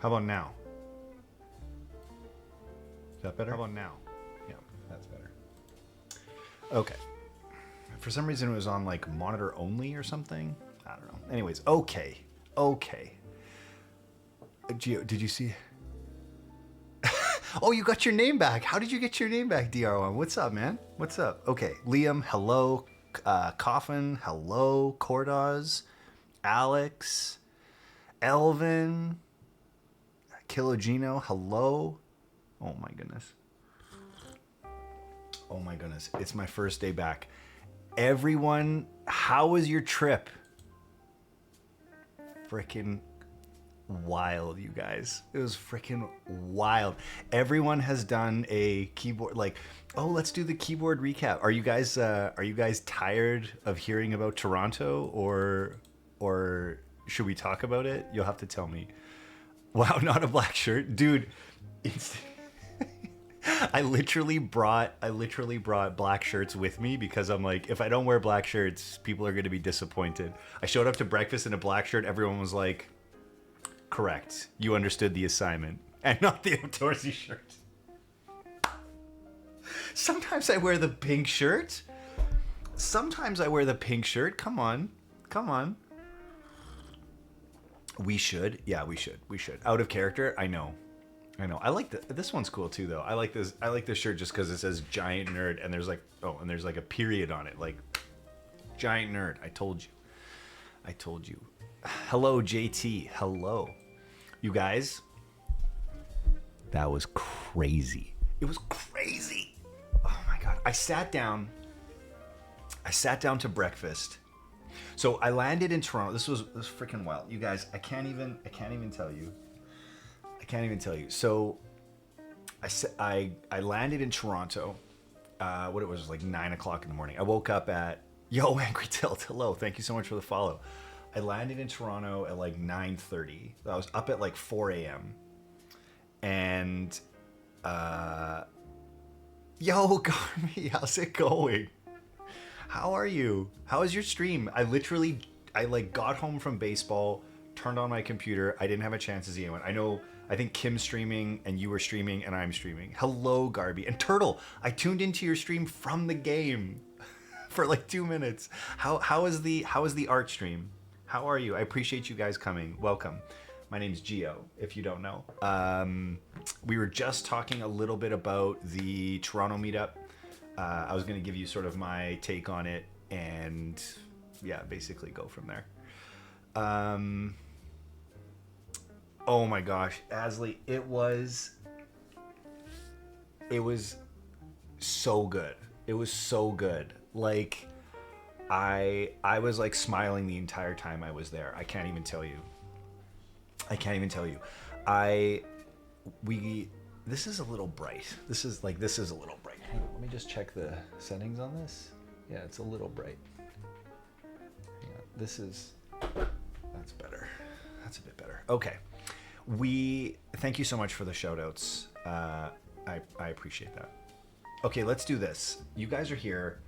How about now? Is that better? How about now? Yeah, that's better. Okay. For some reason it was on like monitor only or something. I don't know. Anyways, okay. Gio, did you see? Oh, you got your name back. How did you get your name back, DR1? What's up, man? What's up? Okay, Liam, hello. Coffin, hello. Cordaz, Alex, Elvin, Kilogino, hello. Oh my goodness. Oh my goodness. It's my first day back. Everyone, how was your trip? Freaking wild, you guys. It was freaking wild. Everyone has done a keyboard, like, oh, let's do the keyboard recap. Are you guys tired of hearing about Toronto, or should we talk about it? You'll have to tell me. Wow, not a black shirt, dude. It's I literally brought black shirts with me because I'm like, if I don't wear black shirts, people are going to be disappointed. I showed up to breakfast in a black shirt. Everyone was like, correct. You understood the assignment. And not the outdoorsy shirt. Sometimes I wear the pink shirt. Come on. We should. Yeah, we should. Out of character, I know. I like this one's cool too, though. I like this shirt just because it says giant nerd, and there's like a period on it, like giant nerd. I told you. Hello, JT. Hello, you guys. That was crazy. It was crazy. Oh my god. I sat down to breakfast. So I landed in Toronto. This was freaking wild, you guys. I can't even tell you. So I landed in Toronto. What it was like 9 o'clock in the morning. I woke up at Angry Tilt. Hello, thank you so much for the follow. I landed in Toronto at like 9:30. I was up at like 4 a.m. And Garmy, how's it going? How are you? How was your stream? I got home from baseball, turned on my computer. I didn't have a chance to see anyone. I think Kim's streaming and you were streaming and I'm streaming. Hello, Garby. And Turtle, I tuned into your stream from the game for like 2 minutes. How is the art stream? How are you? I appreciate you guys coming. Welcome. My name's Gio, if you don't know. We were just talking a little bit about the Toronto meetup. I was going to give you sort of my take on it and yeah, basically go from there. Oh my gosh, Asley, it was so good. It was so good. Like I was like smiling the entire time I was there. I can't even tell you. This is a little bright. This is a little bright. Hang on, let me just check the settings on this. Yeah, it's a little bright. Yeah, that's better. That's a bit better. Okay. Thank you so much for the shout outs. I appreciate that. Okay, let's do this. You guys are here.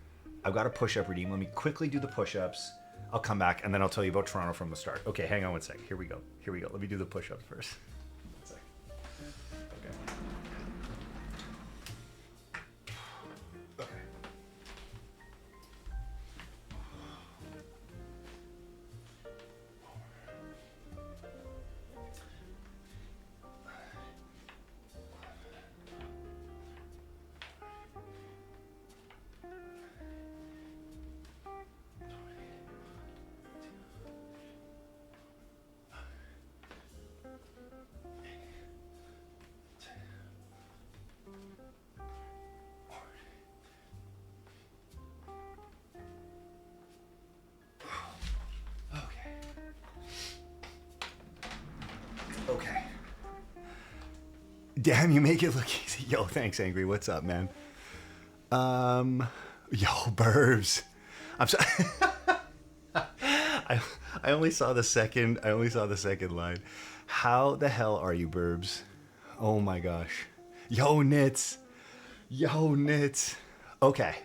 I've got a push-up routine. Let me quickly do the push-ups. I'll come back and then I'll tell you about Toronto from the start. Okay, hang on one sec. Here we go. Let me do the push-ups first. One sec. Okay. Okay. Okay. Damn, you make it look easy. Yo, thanks, Angry. What's up, man? Yo, Burbs. I'm sorry. I only saw the second line. How the hell are you, Burbs? Oh my gosh. Yo, Nits. Okay.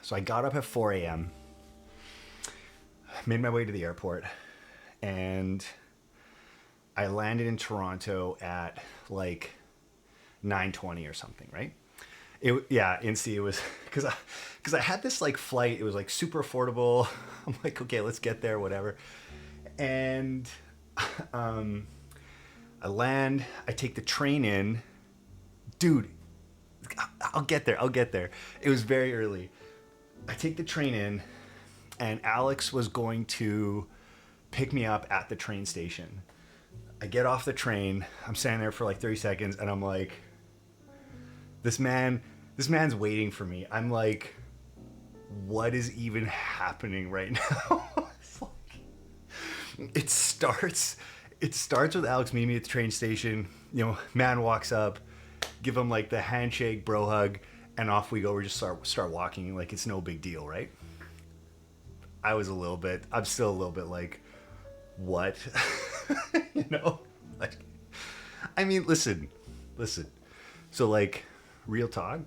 So I got up at 4 a.m. Made my way to the airport. And I landed in Toronto at like 9:20 or something, right? Insti, it was because I had this like flight. It was like super affordable. I'm like, okay, let's get there, whatever. And I land. I take the train in, dude. I'll get there. It was very early. I take the train in, and Alex was going to pick me up at the train station. I get off the train. I'm standing there for like 30 seconds, and I'm like, this man's waiting for me. I'm like, what is even happening right now? It starts with Alex meeting me at the train station. You know, man walks up, give him like the handshake, bro hug, and off we go. We just start walking like it's no big deal, right? I'm still a little bit like, what? You know? Like, I mean, listen. So like, real talk.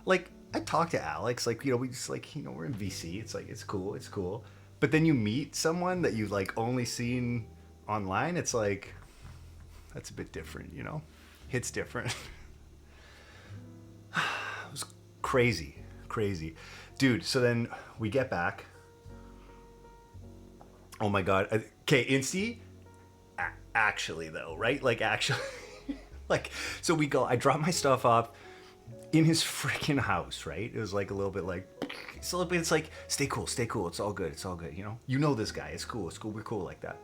Like, I talk to Alex, like, you know, we just like, you know, we're in VC. It's like, it's cool. But then you meet someone that you've like only seen online. It's like, that's a bit different, you know? Hits different. It was crazy. Dude, so then we get back. Oh my God. Okay, Insti, actually though, right? Like actually, like, so we go, I drop my stuff off in his freaking house, right? It was like a little bit like, it's like, stay cool. It's all good, you know this guy, it's cool, we're cool like that.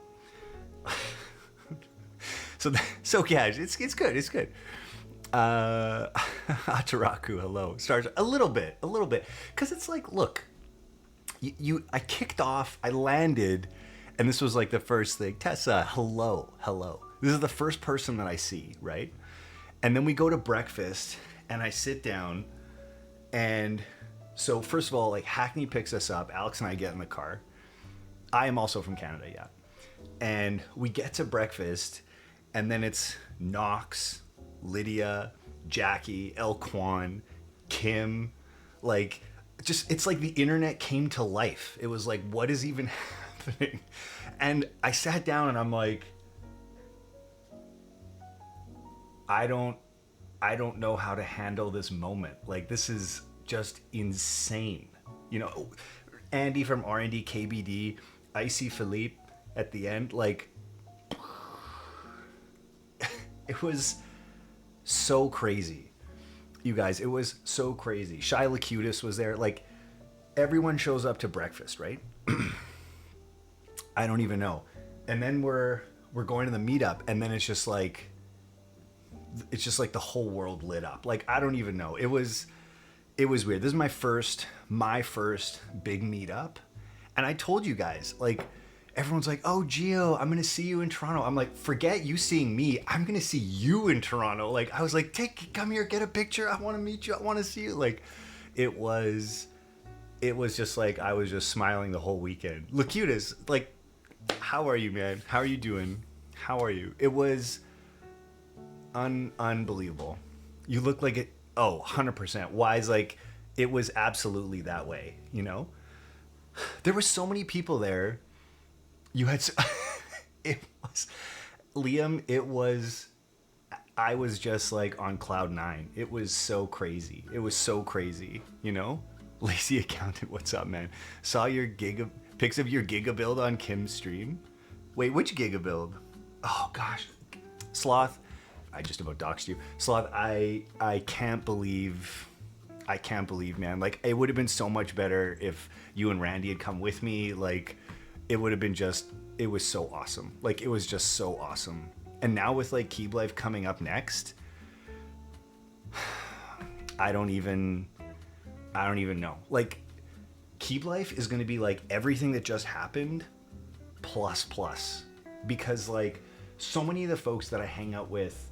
So yeah, it's good. Ataraku, hello. Starts a little bit. Cause it's like, look, I kicked off, I landed, and this was like the first thing. Tessa, hello. This is the first person that I see, right? And then we go to breakfast, and I sit down, and so first of all, like Hackney picks us up. Alex and I get in the car. I am also from Canada, yeah. And we get to breakfast, and then it's Knox, Lydia, Jackie, El Kwan, Kim, like, just, it's like the internet came to life. It was like, what is even happening? And I sat down and I'm like, I don't know how to handle this moment. Like, this is just insane. You know, Andy from R&D KBD, Icy Philippe at the end, like, it was so crazy. You guys, it was so crazy. Shy Lacutis was there. Like, everyone shows up to breakfast, right? I don't even know. And then we're going to the meetup, and then it's just like the whole world lit up. Like, I don't even know. It was weird. This is my first big meetup. And I told you guys, like, everyone's like, oh, Gio, I'm going to see you in Toronto. I'm like, forget you seeing me. I'm going to see you in Toronto. Like, I was like, come here, get a picture. I want to meet you. I want to see you. Like, it was just like, I was just smiling the whole weekend. Lacutus, like, how are you, man? How are you doing? How are you? It was unbelievable. You look like it. Oh, 100%. Wise, like, it was absolutely that way, you know? There were so many people there. You had, it was, Liam, I was just like on cloud 9. It was so crazy. It was so crazy, you know? Lazy Accountant, what's up, man? Saw your pics of your Giga build on Kim's stream. Wait, which Giga build? Oh, gosh. Sloth, I just about doxed you. Sloth, I can't believe, man. Like, it would have been so much better if you and Randy had come with me. Like, it would have been it was so awesome. Like, it was just so awesome. And now with, like, Keeb Life coming up next, I don't even know. Like, Keeb Life is going to be, like, everything that just happened plus. Because, like, so many of the folks that I hang out with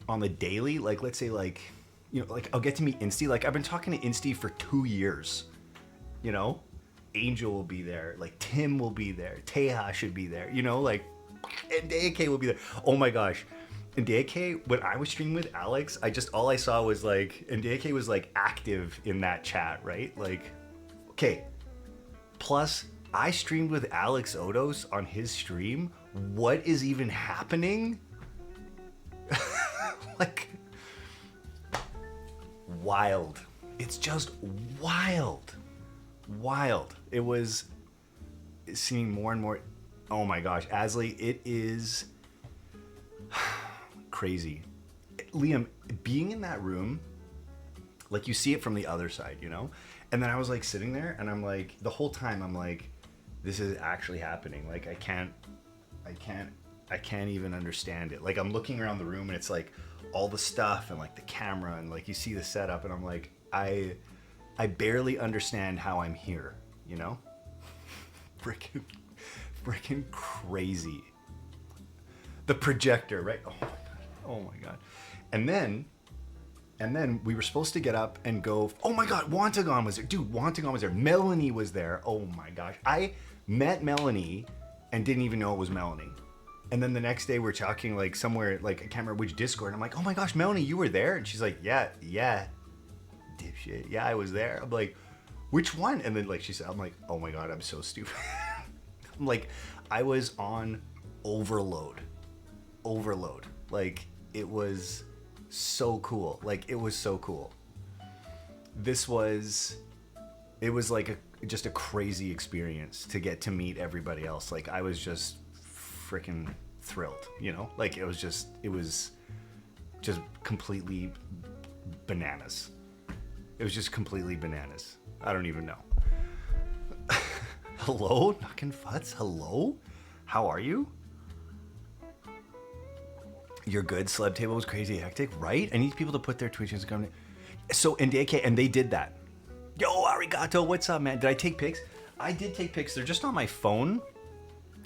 on the daily, like, let's say, like, you know, like, I'll get to meet Insty. Like, I've been talking to Insty for 2 years, you know? Angel will be there. Like, Tim will be there. Teja should be there, you know? Like, and DAK will be there. Oh my gosh. And DAK, when I was streaming with Alex, all I saw was, like, and DAK was, like, active in that chat, right? Like, okay. Plus, I streamed with Alex Odos on his stream. What is even happening? Like, wild. It's just wild. It was seeing more and more. Oh my gosh, Asley, it is crazy. Liam, being in that room, like, you see it from the other side, you know? And then I was, like, sitting there, and I'm like, the whole time I'm like, this is actually happening. Like, I can't even understand it. Like, I'm looking around the room, and it's like all the stuff and, like, the camera, and, like, you see the setup, and I'm like, I barely understand how I'm here, you know? Freaking crazy. The projector, right? Oh my god. And then we were supposed to get up and go. Oh my god, Wantagon was there. Dude, Wantagon was there. Melanie was there. Oh my gosh. I met Melanie and didn't even know it was Melanie. And then the next day we're talking, like, somewhere, like, I can't remember which Discord. And I'm like, oh my gosh, Melanie, you were there? And she's like, yeah, dipshit. Yeah, I was there. I'm like, which one? And then, like, she said, I'm like, oh my god, I'm so stupid. I'm like, I was on overload. Like, it was so cool. Like, it was so cool. It was like just a crazy experience to get to meet everybody else. Like, I was just freaking thrilled, you know? Like, it was just completely bananas. It was just completely bananas. I don't even know. Hello, Knockin' Futs. Hello? How are you? You're good. Celeb Table was crazy hectic, right? I need people to put their Twitch and Instagram. So, and they did that. Yo, arigato, what's up, man? Did I take pics? I did take pics. They're just on my phone.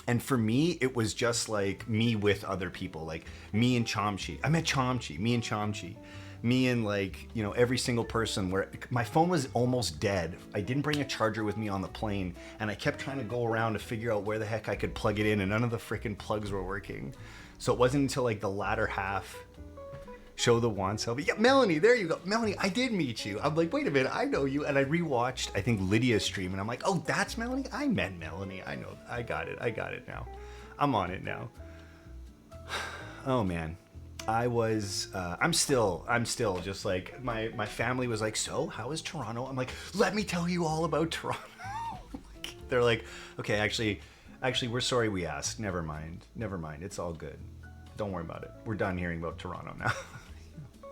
And for me, it was just like me with other people, like me and Chomchi. I met Chomchi, me and Chomchi. Me and, like, you know, every single person. Where my phone was almost dead. I didn't bring a charger with me on the plane, and I kept trying to go around to figure out where the heck I could plug it in, and none of the freaking plugs were working. So it wasn't until, like, the latter half. Show the one selfie. Yeah, Melanie, there you go. Melanie, I did meet you. I'm like, wait a minute, I know you. And I rewatched, I think, Lydia's stream, and I'm like, oh, that's Melanie? I met Melanie. I know. I got it now. I'm on it now. Oh, man. I'm still just like, my family was like, so how is Toronto? I'm like, let me tell you all about Toronto. They're like, okay, actually, we're sorry we asked. Never mind. It's all good. Don't worry about it. We're done hearing about Toronto now.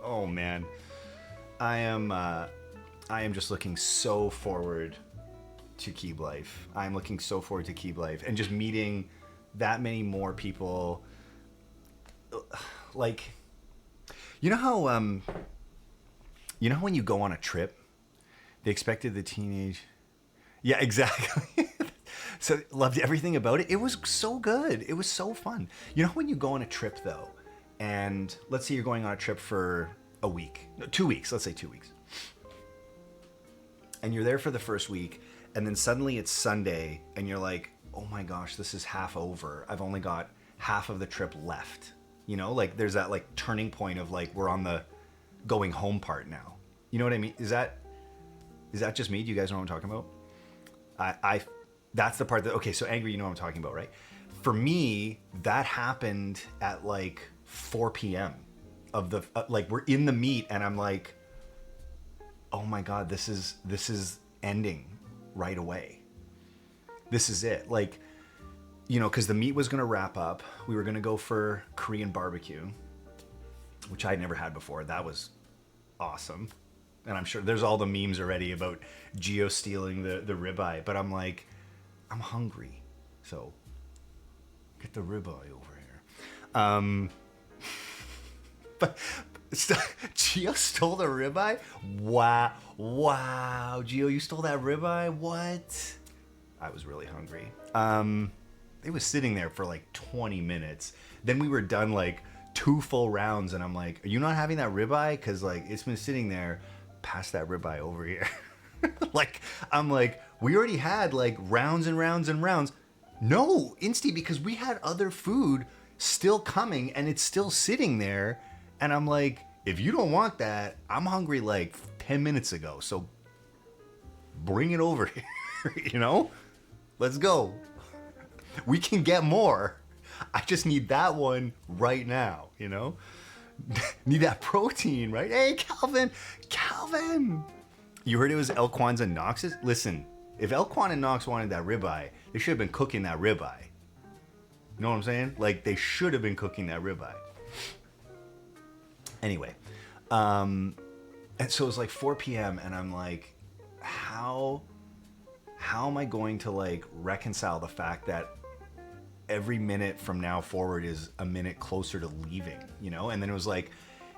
Oh man. I am just looking so forward to Keeb Life. I'm looking so forward to Keeb Life and just meeting that many more people. Like, you know how when you go on a trip, they expected the teenage. Yeah, exactly. So loved everything about it. It was so good. It was so fun. You know when you go on a trip though, and let's say you're going on a trip for a week, no, 2 weeks. Let's say 2 weeks, and you're there for the first week, and then suddenly it's Sunday, and you're like, oh my gosh, this is half over. I've only got half of the trip left. You know, like there's that like turning point of like we're on the going home part now. You know what I mean? Is that just me? Do you guys know what I'm talking about? I that's the part that, okay, so angry, you know what I'm talking about, right? For me, that happened at like 4 p.m. of the, like we're in the meet and I'm like, oh my God, this is ending right away. This is it. Like, you know, cause the meet was going to wrap up. We were going to go for Korean barbecue, which I'd never had before. That was awesome. And I'm sure there's all the memes already about Gio stealing the ribeye, but I'm like, I'm hungry, so get the ribeye over here. But Gio stole the ribeye? Wow, Gio, you stole that ribeye? What? I was really hungry. It was sitting there for like 20 minutes. Then we were done like 2 full rounds, and I'm like, are you not having that ribeye? Because like it's been sitting there. Pass that ribeye over here. Like, I'm like, we already had like rounds and rounds and rounds. No, Insty, because we had other food still coming and it's still sitting there. And I'm like, if you don't want that, I'm hungry like 10 minutes ago. So bring it over here, you know? Let's go. We can get more. I just need that one right now, you know? Need that protein, right? Hey, Calvin! You heard it was Elquan's and Knox's? Listen, if Elquan and Knox wanted that ribeye, they should have been cooking that ribeye. You know what I'm saying? Like, they should have been cooking that ribeye. Anyway, and so it was like 4 p.m. and I'm like, how am I going to like reconcile the fact that every minute from now forward is a minute closer to leaving, you know? And then it was like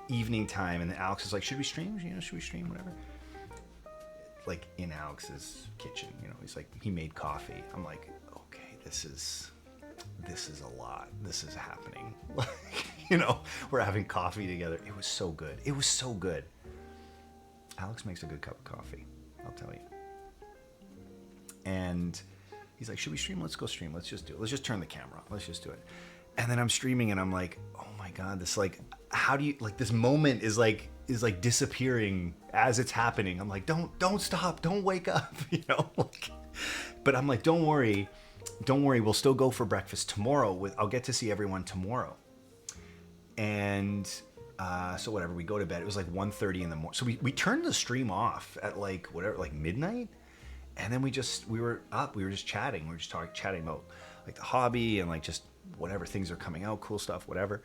evening time, and then Alex is like, should we stream? You know, should we stream? Whatever. Like in Alex's kitchen, you know, he's like, he made coffee. I'm like, okay, this is a lot. This is happening. You know, we're having coffee together. It was so good. It was so good. Alex makes a good cup of coffee, I'll tell you. And he's like, should we stream? Let's go stream. Let's just do it. Let's just turn the camera on. Let's just do it. And then I'm streaming and I'm like, oh my God, this like, how do you, like this moment is like disappearing as it's happening. I'm like, don't stop. Don't wake up, you know? But I'm like, don't worry. We'll still go for breakfast tomorrow. I'll get to see everyone tomorrow. And so whatever, we go to bed. It was like 1:30 in the morning. So we turned the stream off at like whatever, like midnight. And then we were up, we were just chatting. We were just chatting about like the hobby and like just whatever things are coming out, cool stuff, whatever.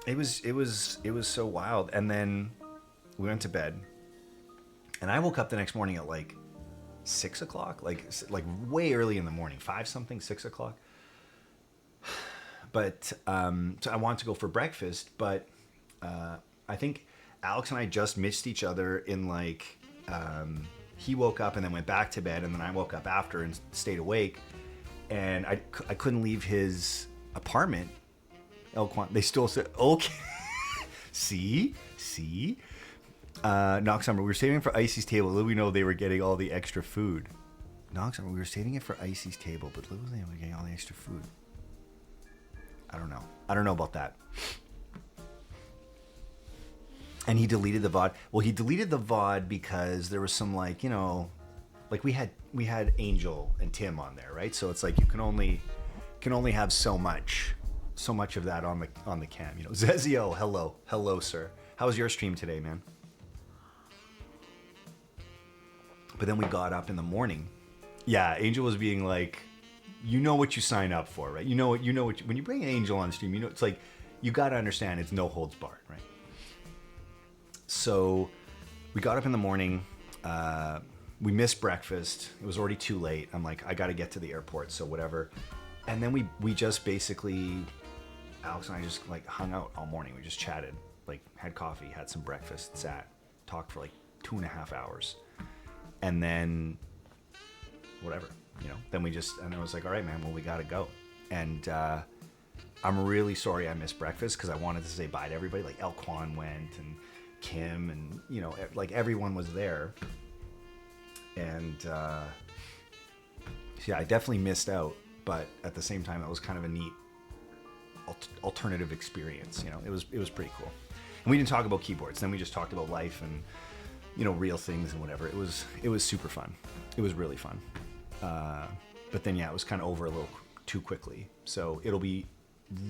It was so wild. And then we went to bed, and I woke up the next morning at like 6 o'clock, like way early in the morning, 5 something, 6 o'clock. But so I wanted to go for breakfast, but I think Alex and I just missed each other in like. He woke up and then went back to bed, and then I woke up after and stayed awake, and I couldn't leave his apartment. They still said, okay. see? Knox Summer, we were saving for Icy's table. Little we know they were getting all the extra food. Knox Summer, we were saving it for Icy's table, but little they were getting all the extra food. I don't know about that. And he deleted the VOD. Well, he deleted the VOD because there was some like, you know, like we had Angel and Tim on there, right? So it's like you can only have so much of that on the cam, you know. Zezio, hello, sir. How was your stream today, man? But then we got up in the morning. Yeah, Angel was being like, you know what you sign up for, right? You know what when you bring an Angel on stream, you know, it's like you got to understand it's no holds barred, right? So we got up in the morning, we missed breakfast. It was already too late. I'm like, I got to get to the airport, so whatever. And then we just basically, Alex and I just like hung out all morning. We just chatted, like had coffee, had some breakfast, sat, talked for like 2.5 hours. And then whatever, you know, then I was like, all right, man, well, we got to go. And I'm really sorry I missed breakfast because I wanted to say bye to everybody. Like El Kwan went and Kim and, you know, like everyone was there. And yeah, I definitely missed out. But at the same time, it was kind of a neat alternative experience. You know, it was pretty cool. And we didn't talk about keyboards. Then we just talked about life and, you know, real things and whatever. It was super fun. It was really fun. But then, yeah, it was kind of over a little too quickly. So it'll be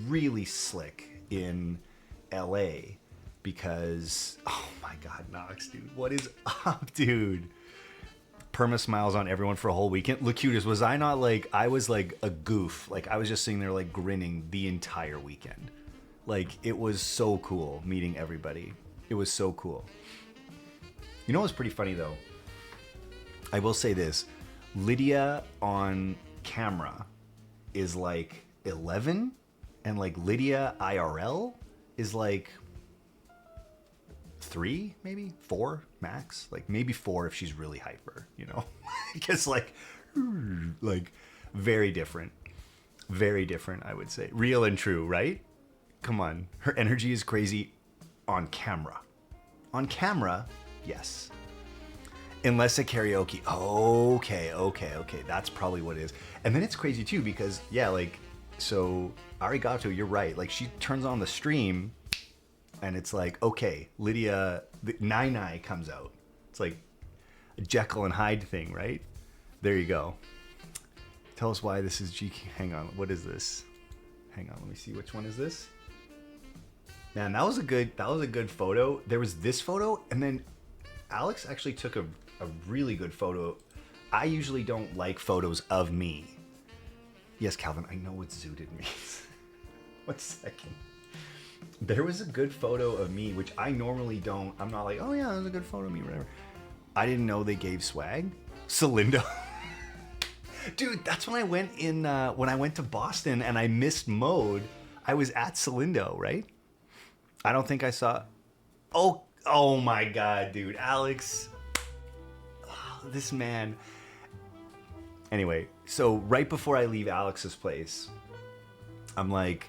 really slick in LA because, oh my God, Knox, dude, what is up, dude? Perma smiles on everyone for a whole weekend. Locutus, was I not like, I was like a goof. Like I was just sitting there like grinning the entire weekend. Like it was so cool meeting everybody. It was so cool. You know what's pretty funny though? I will say this. Lydia on camera is like 11 and like Lydia IRL is like 3, maybe 4 max, like maybe 4 if she's really hyper, you know. Because like very different, I would say. Real and true, right? Come on, her energy is crazy on camera. Yes, unless at karaoke. Okay, that's probably what it is. And then it's crazy too because yeah, like, so arigato, you're right, like she turns on the stream and it's like, okay, Lydia, the Nai comes out. It's like a Jekyll and Hyde thing, right? There you go. Tell us why this is GK. Hang on, what is this? Hang on, let me see, which one is this? Man, that was a good photo. There was this photo, and then Alex actually took a really good photo. I usually don't like photos of me. Yes, Calvin, I know what zooted means. 1 second. There was a good photo of me, which I normally don't. I'm not like, oh yeah, that was a good photo of me, whatever. I didn't know they gave swag. Celindo. Dude, that's when I went to Boston and I missed Mode. I was at Celindo, right? I don't think I saw. Oh my God, dude, Alex. Oh, this man. Anyway, so right before I leave Alex's place, I'm like,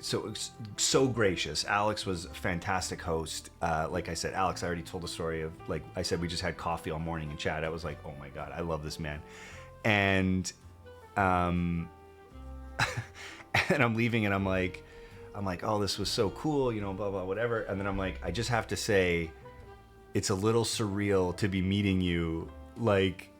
so gracious. Alex was a fantastic host. Like I said, Alex, I already told the story of, like I said, we just had coffee all morning and chat. I was like, oh my God, I love this man. And and I'm leaving and I'm like, oh, this was so cool, you know, blah, blah, whatever. And then I'm like, I just have to say, it's a little surreal to be meeting you. Like,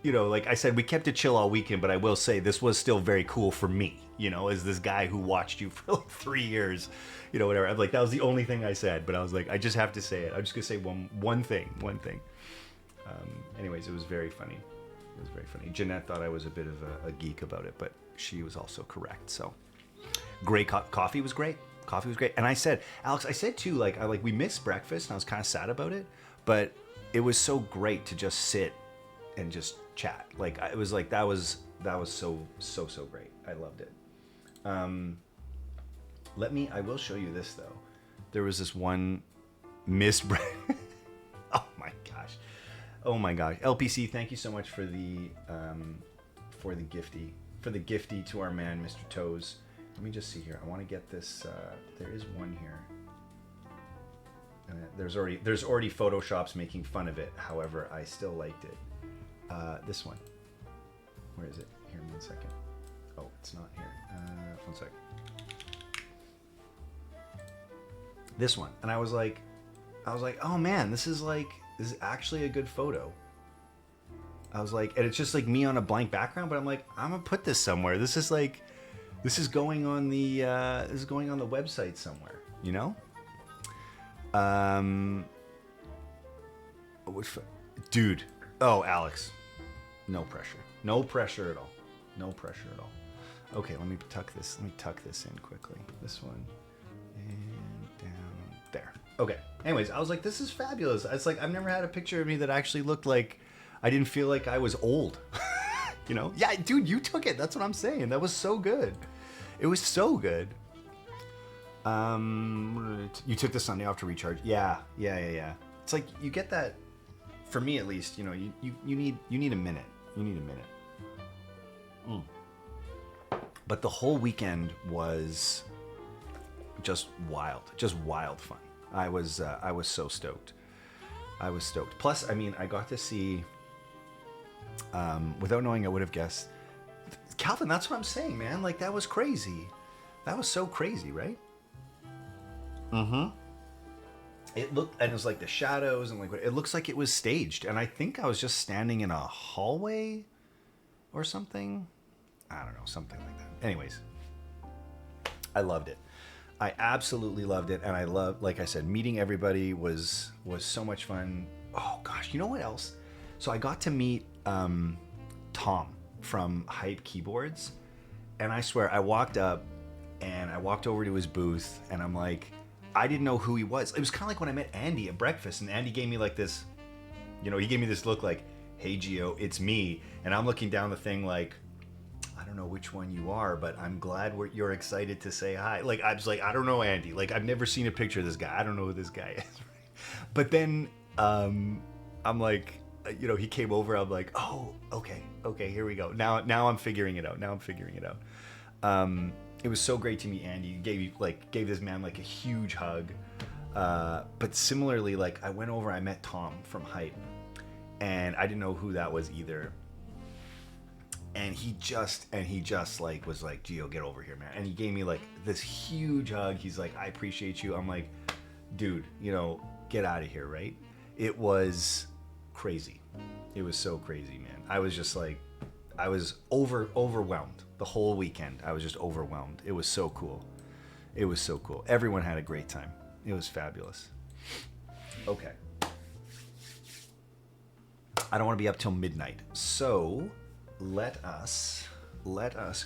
you know, like I said, we kept it chill all weekend, but I will say this was still very cool for me, you know, as this guy who watched you for like 3 years, you know, whatever. I'm like, that was the only thing I said, but I was like, I just have to say it. I'm just gonna say one thing. Anyways, it was very funny. Jeanette thought I was a bit of a geek about it, but she was also correct. So great coffee was great. And I said, Alex, I said too, like, we missed breakfast and I was kind of sad about it, but it was so great to just sit and just chat. Like, it was like, that was so great. I loved it. I will show you this though. There was this one missed Oh my gosh. LPC, thank you so much for the gifty to our man, Mr. Toes. Let me just see here. I want to get this. There is one here. And there's already Photoshops making fun of it. However, I still liked it. This one. Where is it? Here, 1 second. Oh, it's not here. 1 second. This one. And I was like, oh man, this is actually a good photo. I was like, and it's just like me on a blank background, but I'm like, I'm gonna put this somewhere. This is going on the website somewhere, you know? Dude. Oh, Alex. No pressure at all. Okay, let me tuck this in quickly. This one and down there. Okay. Anyways, I was like, this is fabulous. It's like, I've never had a picture of me that actually looked like, I didn't feel like I was old. You know? Yeah, dude, you took it. That's what I'm saying. That was so good. It was so good. You took the Sunday off to recharge. Yeah. It's like, you get that, for me at least, you know, you need a minute. You need a minute. But the whole weekend was just wild fun. I was so stoked. I was stoked. Plus, I mean, I got to see, without knowing, I would have guessed, Calvin. That's what I'm saying, man. Like, that was crazy. That was so crazy, right? It looked, and it was like the shadows and like, it looks like it was staged. And I think I was just standing in a hallway or something. I don't know, something like that. Anyways, I loved it. I absolutely loved it. And I loved, like I said, meeting everybody was so much fun. Oh gosh, you know what else? So I got to meet Tom from Hype Keyboards. And I swear, I walked up and I walked over to his booth and I'm like, I didn't know who he was. It was kind of like when I met Andy at breakfast, and Andy gave me like this, you know, he gave me this look like, hey Gio, it's me. And I'm looking down the thing like, I don't know which one you are, but I'm glad you're excited to say hi. Like, I was like, I don't know Andy. Like, I've never seen a picture of this guy. I don't know who this guy is. But then I'm like, you know, he came over. I'm like, oh, okay, here we go. Now I'm figuring it out. It was so great to meet Andy. Gave this man like a huge hug. But similarly, like, I went over, I met Tom from Hype, and I didn't know who that was either. And he just like was like, Gio, get over here, man. And he gave me like this huge hug. He's like, I appreciate you. I'm like, dude, you know, get out of here, right? It was crazy. It was so crazy, man. I was just like, I was overwhelmed the whole weekend. I was just overwhelmed. It was so cool. Everyone had a great time. It was fabulous. Okay. I don't want to be up till midnight. So let us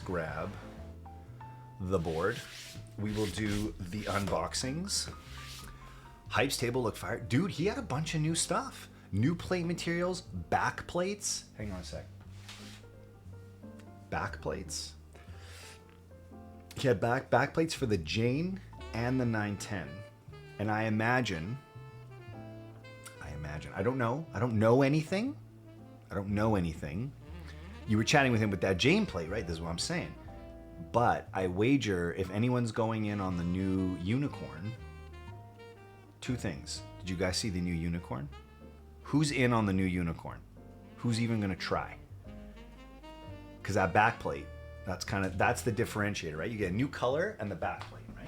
grab the board. We will do the unboxings. Hype's table looked fire. Dude, he had a bunch of new stuff. New plate materials, back plates. Hang on a sec. Back plates. He had back plates for the Jane and the 910. And I imagine, I don't know anything. You were chatting with him with that Jane plate, right? This is what I'm saying. But I wager if anyone's going in on the new unicorn, two things. Did you guys see the new unicorn? Who's in on the new unicorn? Who's even gonna try? Because that back plate, that's the differentiator, right? You get a new color and the back plate, right?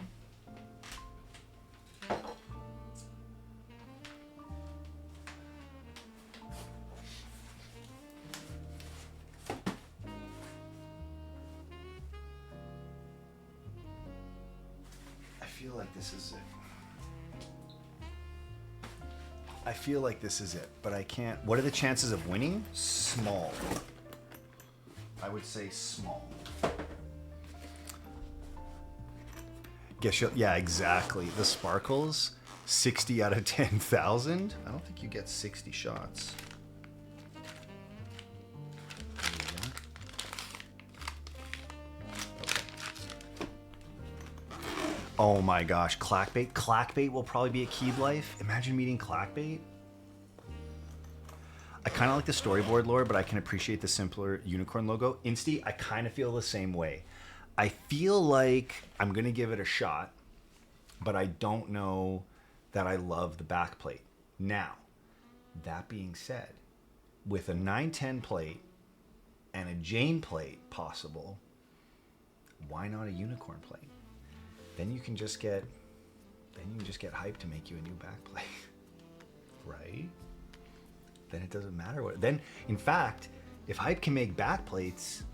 I feel like this is it, but I can't. What are the chances of winning? Small. I would say small. Yeah, exactly. The sparkles, 60 out of 10,000. I don't think you get 60 shots. Okay. Oh my gosh, Clackbait. Clackbait will probably be a Keyed Life. Imagine meeting Clackbait. I kind of like the storyboard lore, but I can appreciate the simpler unicorn logo. Insty, I kind of feel the same way. I feel like I'm going to give it a shot, but I don't know that I love the back plate. Now, that being said, with a 910 plate and a Jane plate possible, why not a unicorn plate? Then you can just get Hype to make you a new back plate, right? Then it doesn't matter what. Then, in fact, if Hype can make back plates,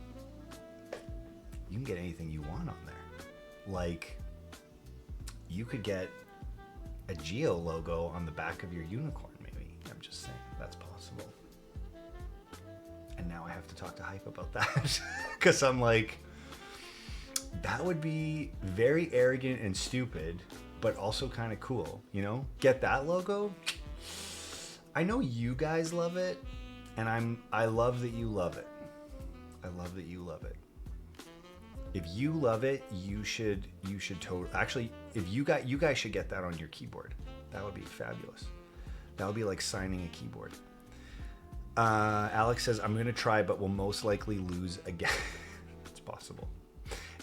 you can get anything you want on there. Like, you could get a Geo logo on the back of your unicorn, maybe. I'm just saying, that's possible. And now I have to talk to Hype about that. Because I'm like, that would be very arrogant and stupid, but also kind of cool, you know? Get that logo? I know you guys love it, and I love that you love it. I love that you love it. If you love it, you should totally, actually, if you guys should get that on your keyboard. That would be fabulous. That would be like signing a keyboard. Alex says, I'm going to try, but will most likely lose again. It's possible.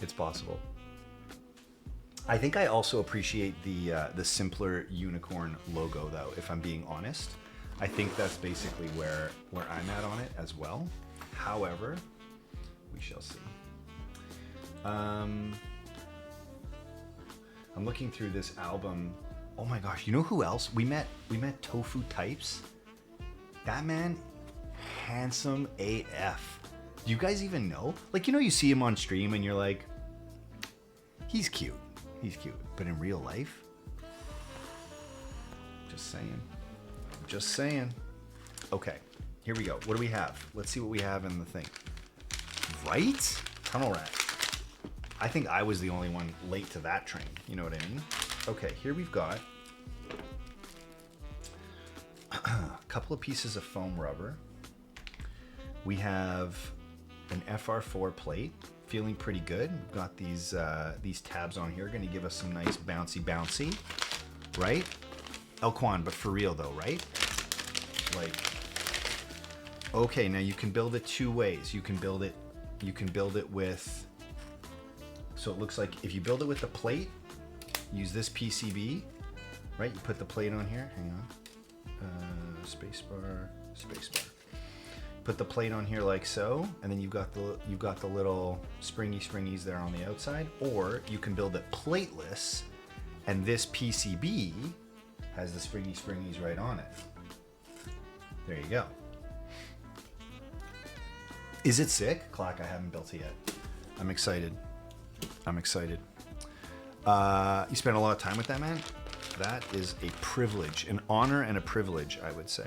It's possible. I think I also appreciate the simpler unicorn logo, though, if I'm being honest. I think that's basically where I'm at on it as well. However, we shall see. I'm looking through this album. Oh my gosh, you know who else? We met Tofu Types. That man, handsome AF. Do you guys even know? Like, you know, you see him on stream and you're like, he's cute. He's cute. But in real life, just saying. Just saying. Okay, here we go. What do we have? Let's see what we have in the thing. Right? Tunnel Rat. I think I was the only one late to that train. You know what I mean? Okay, here we've got a couple of pieces of foam rubber. We have an FR4 plate, feeling pretty good. We've got these tabs on here, gonna give us some nice bouncy, right? Elquan, but for real though, right? Like, okay, now you can build it two ways. You can build it with, so it looks like if you build it with the plate, use this PCB, right? You put the plate on here, hang on, spacebar. Put the plate on here like so, and then you've got the little springies there on the outside, or you can build it plateless, and this PCB has the springies right on it. There you go. Is it sick? Clack, I haven't built it yet. I'm excited. You spent a lot of time with that, man? That is a privilege, an honor and a privilege, I would say.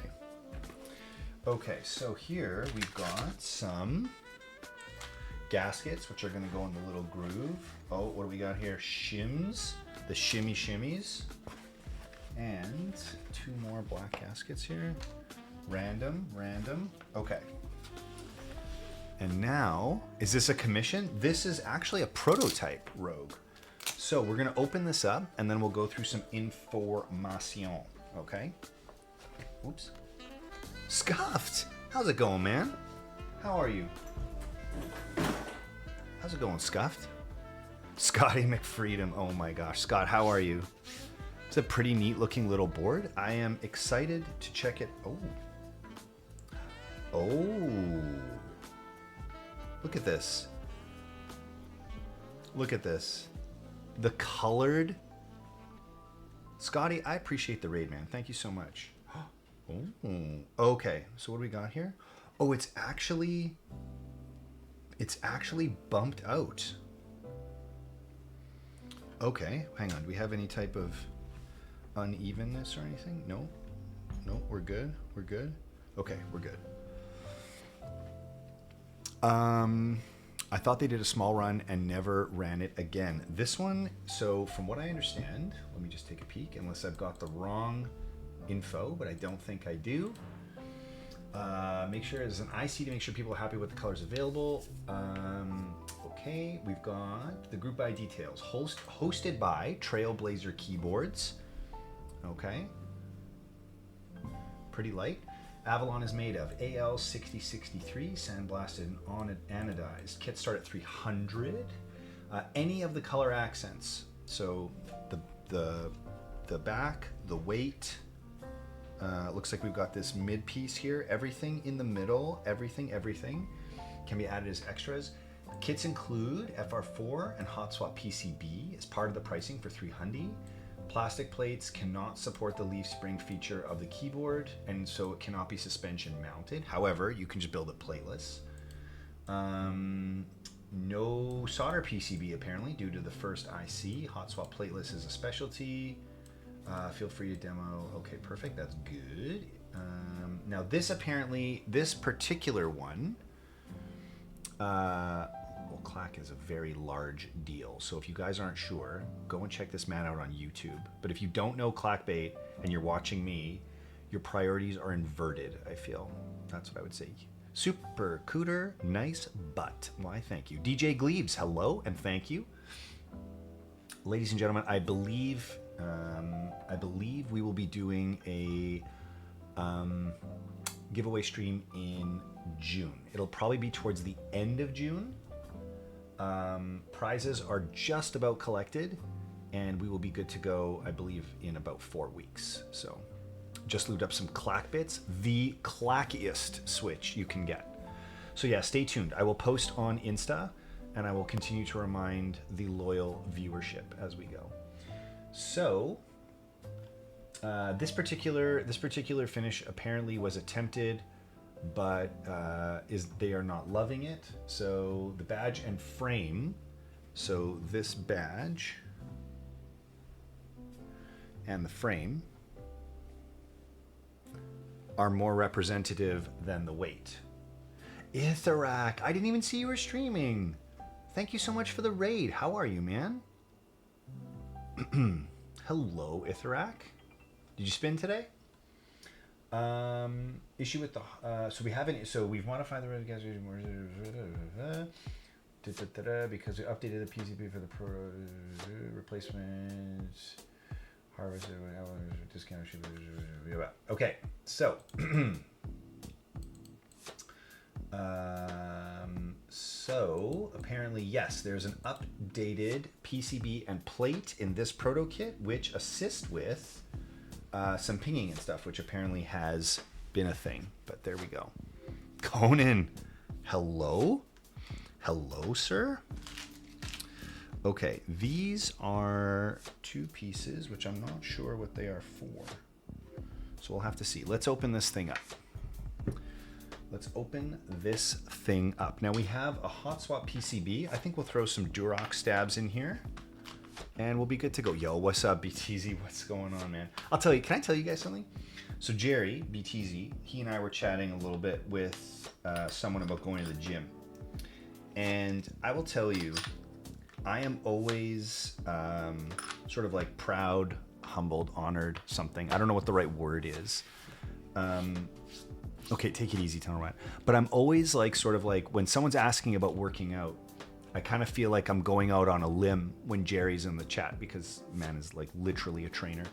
Okay, so here we've got some gaskets, which are gonna go in the little groove. Oh, what do we got here? Shims, the shimmies. And two more black gaskets here. Random. Okay. And now, is this a commission? This is actually a prototype, Rogue. So we're gonna open this up and then we'll go through some information, okay? Oops. Scuffed, how's it going, man? How are you? How's it going, Scuffed? Scotty McFreedom, oh my gosh. Scott, how are you? It's a pretty neat looking little board. I am excited to check it. Oh. Look at this. Look at this. The colored. Scotty, I appreciate the raid, man. Thank you so much. Oh, okay. So what do we got here? Oh, it's actually bumped out. Okay, hang on. Do we have any type of unevenness or anything? No, we're good. Okay, we're good. I thought they did a small run and never ran it again. This one, so from what I understand, let me just take a peek, unless I've got the wrong info, but I don't think I do. Make sure there's an IC to make sure people are happy with the colors available. Okay, we've got the group by details. Hosted by Trailblazer Keyboards. Okay. Pretty light. Avalon is made of AL6063, sandblasted and anodized. Kits start at 300. Any of the color accents. So the back, the weight. Looks like we've got this mid piece here. Everything in the middle, everything can be added as extras. Kits include FR4 and hot swap PCB as part of the pricing for 300. Plastic plates cannot support the leaf spring feature of the keyboard, and so it cannot be suspension mounted. However, you can just build it plateless. No solder PCB apparently due to the first IC. Hot swap plateless is a specialty. Feel free to demo. Okay, perfect. That's good. Now this particular one, we'll clack is a very large deal. So if you guys aren't sure, go and check this man out on YouTube. But if you don't know clackbait and you're watching me, your priorities are inverted, I feel. That's what I would say. Super Cooter, nice butt. Why, thank you. DJ Gleaves, hello and thank you. Ladies and gentlemen, I believe we will be doing a giveaway stream in June. It'll probably be towards the end of June. Prizes are just about collected, and we will be good to go, I believe, in about 4 weeks. So just lubed up some clack bits, the clackiest switch you can get. So yeah, stay tuned. I will post on Insta, and I will continue to remind the loyal viewership as we go. So this particular finish apparently was attempted, but they are not loving it. So the badge and frame, so this badge and the frame are more representative than the weight. Ithrak, I didn't even see you were streaming. Thank you so much for the raid. How are you, man? Hello, Ithrak. Did you spin today? Issue with the so we've modified the because we updated the PCB for the pro replacement harvest discount. Okay, so so apparently yes, there's an updated PCB and plate in this proto kit which assist with some pinging and stuff, which apparently has been a thing, but there we go. Conan, hello? Hello, sir? Okay, these are 2 pieces, which I'm not sure what they are for. So we'll have to see. Let's open this thing up. Let's open this thing up. Now we have a hot swap PCB. I think we'll throw some Durox stabs in here, and we'll be good to go. Yo, what's up, BTZ? What's going on, man? I'll tell you, can I tell you guys something? So Jerry, BTZ, he and I were chatting a little bit with someone about going to the gym. And I will tell you, I am always sort of like proud, humbled, honored, something. I don't know what the right word is. Okay, take it easy, Tunnel Rat. But I'm always like, sort of like, when someone's asking about working out, I kind of feel like I'm going out on a limb when Jerry's in the chat, because man is like literally a trainer.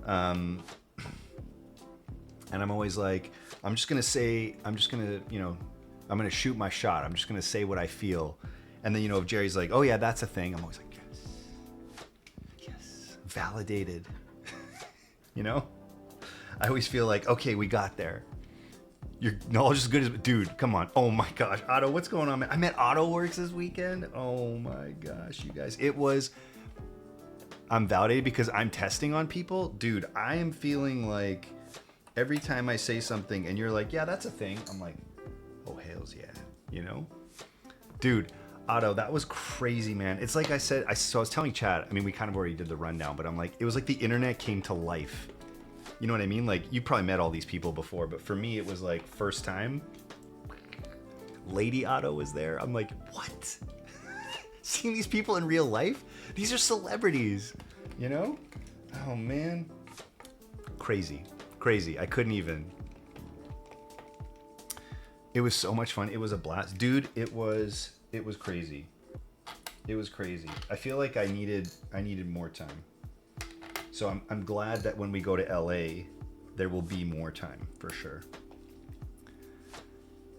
And I'm always like, I'm gonna shoot my shot. I'm just gonna say what I feel. And then, if Jerry's like, oh yeah, that's a thing, I'm always like, yes, validated. I always feel like, okay, we got there. Your knowledge is good as, dude, come on. Oh my gosh, Otto, what's going on, man? I'm at Auto Works this weekend. Oh my gosh, you guys. I'm validated because I'm testing on people. Dude, I am feeling like every time I say something and you're like, yeah, that's a thing, I'm like, oh, hells yeah, Dude, Otto, that was crazy, man. It's like I said, so I was telling Chad, we kind of already did the rundown, but I'm like, it was like the internet came to life. You know what I mean? Like, you probably met all these people before, but for me, it was like first time. Lady Otto was there. I'm like, what? Seeing these people in real life? These are celebrities, Oh, man. Crazy. I couldn't even. It was so much fun. It was a blast. Dude, it was crazy. It was crazy. I feel like I needed more time. So I'm glad that when we go to LA, there will be more time for sure.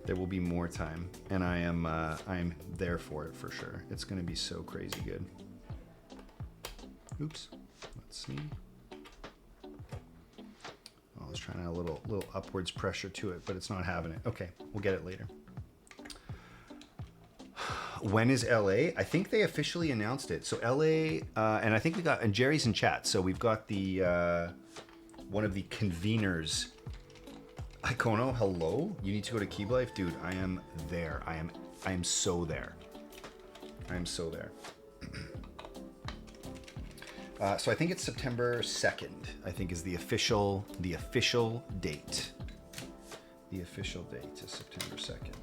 There will be more time, and I'm there for it for sure. It's gonna be so crazy good. Oops. Let's see. I was trying to add a little upwards pressure to it, but it's not having it. Okay, we'll get it later. When is LA? I think they officially announced it. So LA, and I think and Jerry's in chat. So we've got the one of the conveners. Icono, hello. You need to go to Keep Life, dude. I am there. I am so there. I am so there. So I think it's September 2nd. I think is the official date. The official date is September 2nd.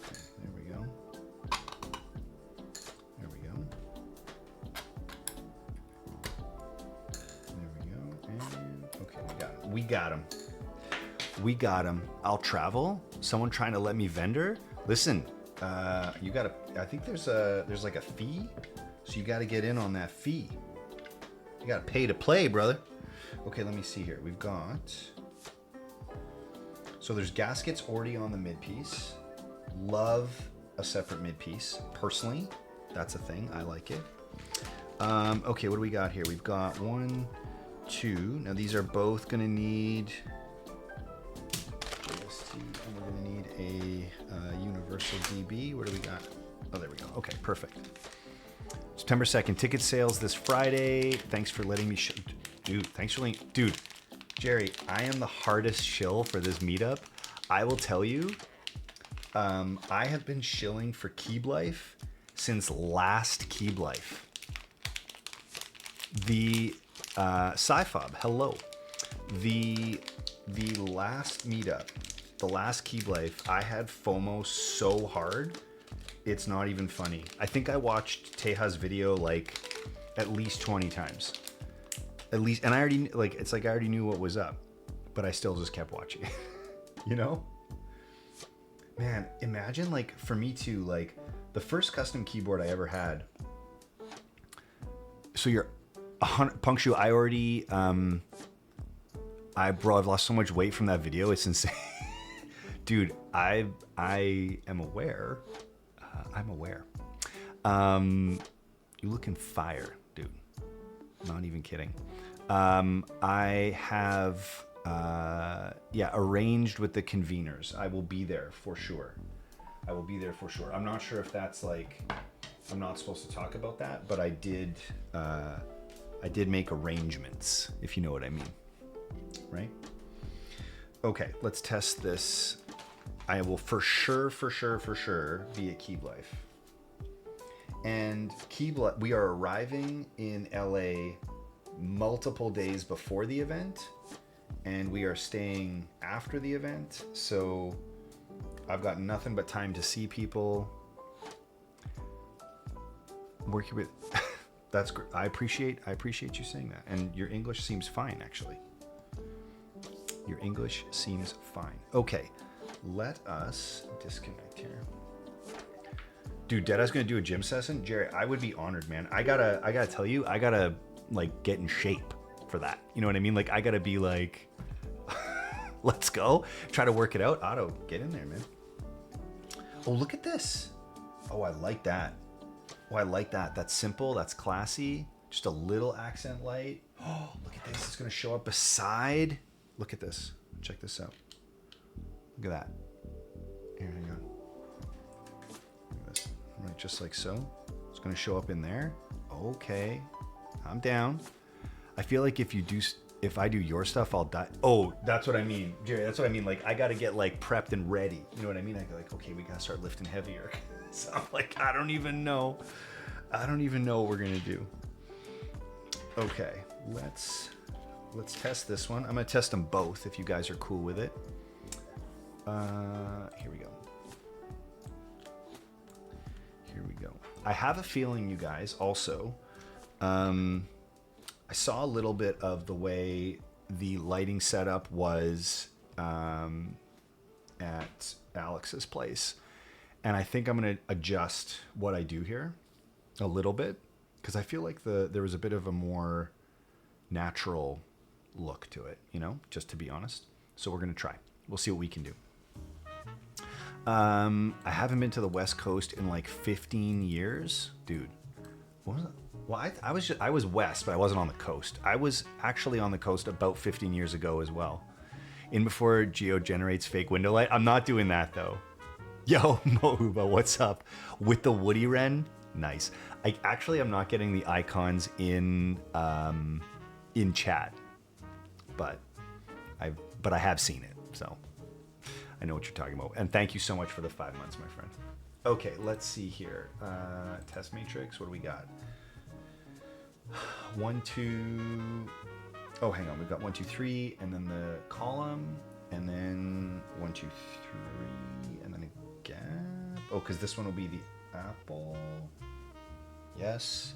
Okay, there we go. got him. We got him. I'll travel. Someone trying to let me vendor. Listen, you gotta. I think there's like a fee, so you gotta get in on that fee. You gotta pay to play, brother. Okay, let me see here. We've got. So there's gaskets already on the mid piece. Love a separate mid piece. Personally, that's a thing. I like it. Okay, what do we got here? We've got 1, 2. Now these are both gonna need. And we're gonna need a universal DB. Where do we got? Oh, there we go. Okay, perfect. September 2nd, ticket sales this Friday. Thanks for letting me dude, thanks for letting, dude, Jerry, I am the hardest shill for this meetup. I will tell you, I have been shilling for Keeb Life since last Keeb Life. The Sci-Fob, hello. The last meetup, the last Keeb Life, I had FOMO so hard, it's not even funny. I think I watched Teja's video like at least 20 times. At least, and I already, like, it's like I already knew what was up, but I still just kept watching. You know? Man, imagine, like, for me too, like, the first custom keyboard I ever had. So you're 100, Punkshu, I already, bro, I've lost so much weight from that video. It's insane. Dude, I am aware. I'm aware. You looking fire, dude. Not even kidding. I have, arranged with the conveners. I will be there for sure. I will be there for sure. I'm not sure if that's like, I'm not supposed to talk about that, but I did make arrangements, if you know what I mean, right? Okay, let's test this. I will for sure be at Keeb Life. And Keeb Life, we are arriving in LA multiple days before the event, and we are staying after the event. So I've got nothing but time to see people. Working with, that's great. I appreciate you saying that. And your English seems fine, actually. Your English seems fine. Okay, let us disconnect here. Dude, Deada's gonna do a gym session. Jerry, I would be honored, man. I gotta tell you, I gotta like get in shape for that. You know what I mean? Like I gotta be like, let's go. Try to work it out. Otto, get in there, man. Oh, look at this. Oh, I like that. Oh, I like that. That's simple. That's classy. Just a little accent light. Oh, look at this. It's gonna show up beside. Look at this. Check this out. Look at that. Here, hang on. Look at this. Right, just like so. It's gonna show up in there. Okay, I'm down. I feel like if I do your stuff, I'll die. Oh, that's what I mean, Jerry. That's what I mean. Like I gotta get like prepped and ready. You know what I mean? I go like, okay, we gotta start lifting heavier. So I'm like, I don't even know what we're gonna do. Okay, let's test this one. I'm gonna test them both if you guys are cool with it. Here we go. Here we go. I have a feeling, you guys, also, I saw a little bit of the way the lighting setup was at Alex's place. And I think I'm going to adjust what I do here a little bit, because I feel like there was a bit of a more natural look to it, you know, just to be honest. So we're going to try. We'll see what we can do. I haven't been to the West Coast in like 15 years. Dude, what was it? Well, I was West, but I wasn't on the coast. I was actually on the coast about 15 years ago as well. In before Geo generates fake window light. I'm not doing that though. Yo, Mohuba, what's up? With the Woody Wren? Nice. I'm not getting the icons in chat, but I have seen it, so I know what you're talking about. And thank you so much for the 5 months, my friend. Okay, let's see here. Test matrix, what do we got? 1, 2. Oh, hang on. We've got 1, 2, 3, and then the column, and then 1, 2, 3, and then a gap. Oh, because this one will be the apple. Yes.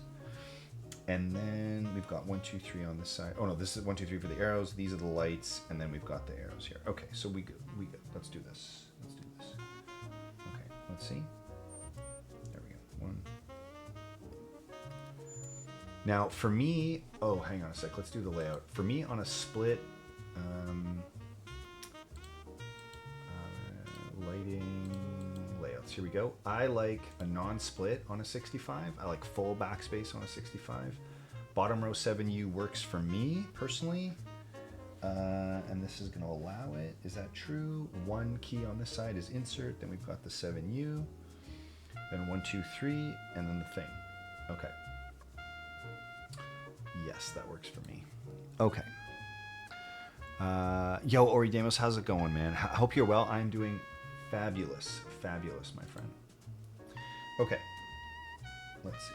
And then we've got 1, 2, 3 on this side. Oh no, this is 1, 2, 3 for the arrows. These are the lights, and then we've got the arrows here. Okay, so we good. Let's do this. Let's do this. Okay, let's see. There we go. 1. Now for me, oh, hang on a sec. Let's do the layout. For me on a split, lighting layouts. Here we go. I like a non-split on a 65. I like full backspace on a 65. Bottom row 7U works for me personally. And this is going to allow it. Is that true? 1 key on this side is insert. Then we've got the 7U. Then 1, 2, 3, and then the thing. Okay. Yes, that works for me. Okay. Yo, Ori Damos, how's it going, man? Hope you're well. I'm doing fabulous. Fabulous, my friend. Okay. Let's see.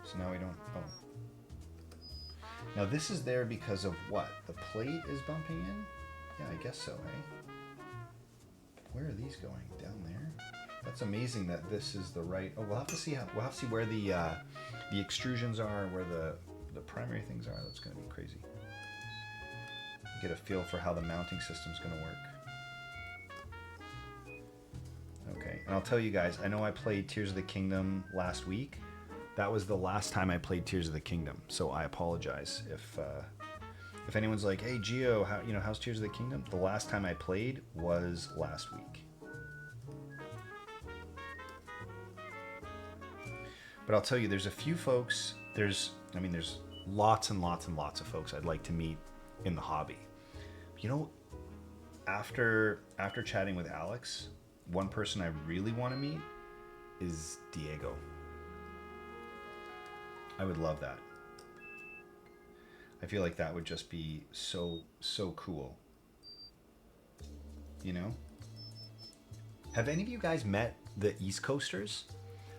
So now we don't... Oh. Now this is there because of what? The plate is bumping in? Yeah, I guess so, eh? Where are these going? Down there? That's amazing that this is the right... Oh, we'll have to see where the extrusions are, where the primary things are. That's going to be crazy. Get a feel for how the mounting system's going to work. Okay, and I'll tell you guys, I know I played Tears of the Kingdom last week. That was the last time I played Tears of the Kingdom, so I apologize if anyone's like, "Hey, Gio, how's Tears of the Kingdom?" The last time I played was last week. But I'll tell you, there's a few folks. There's lots and lots and lots of folks I'd like to meet in the hobby. You know, after chatting with Alex, one person I really want to meet is Diego. I would love that. I feel like that would just be so cool. You know? Have any of you guys met the East Coasters?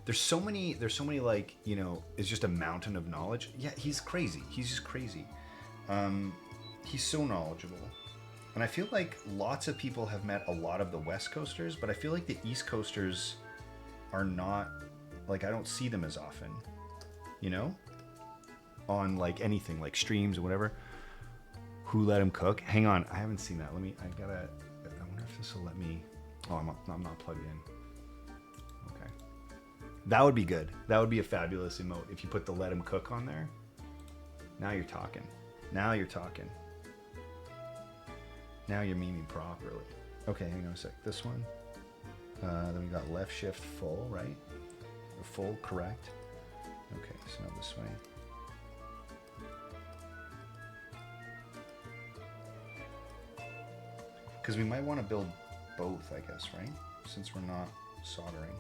There's so many like, it's just a mountain of knowledge. Yeah, he's crazy. He's just crazy. He's so knowledgeable. And I feel like lots of people have met a lot of the West Coasters, but I feel like the East Coasters are not, like, I don't see them as often, on like anything, like streams or whatever. Who Let Him Cook? Hang on, I haven't seen that. I wonder if this will let me, oh, I'm not plugged in. Okay. That would be good. That would be a fabulous emote if you put the Let Him Cook on there. Now you're talking. Now you're talking. Now you're memeing properly. Okay, hang on a sec. This one. Then we got left shift full, right? Full, correct. Okay, so now this way. Because we might want to build both, I guess, right? Since we're not soldering.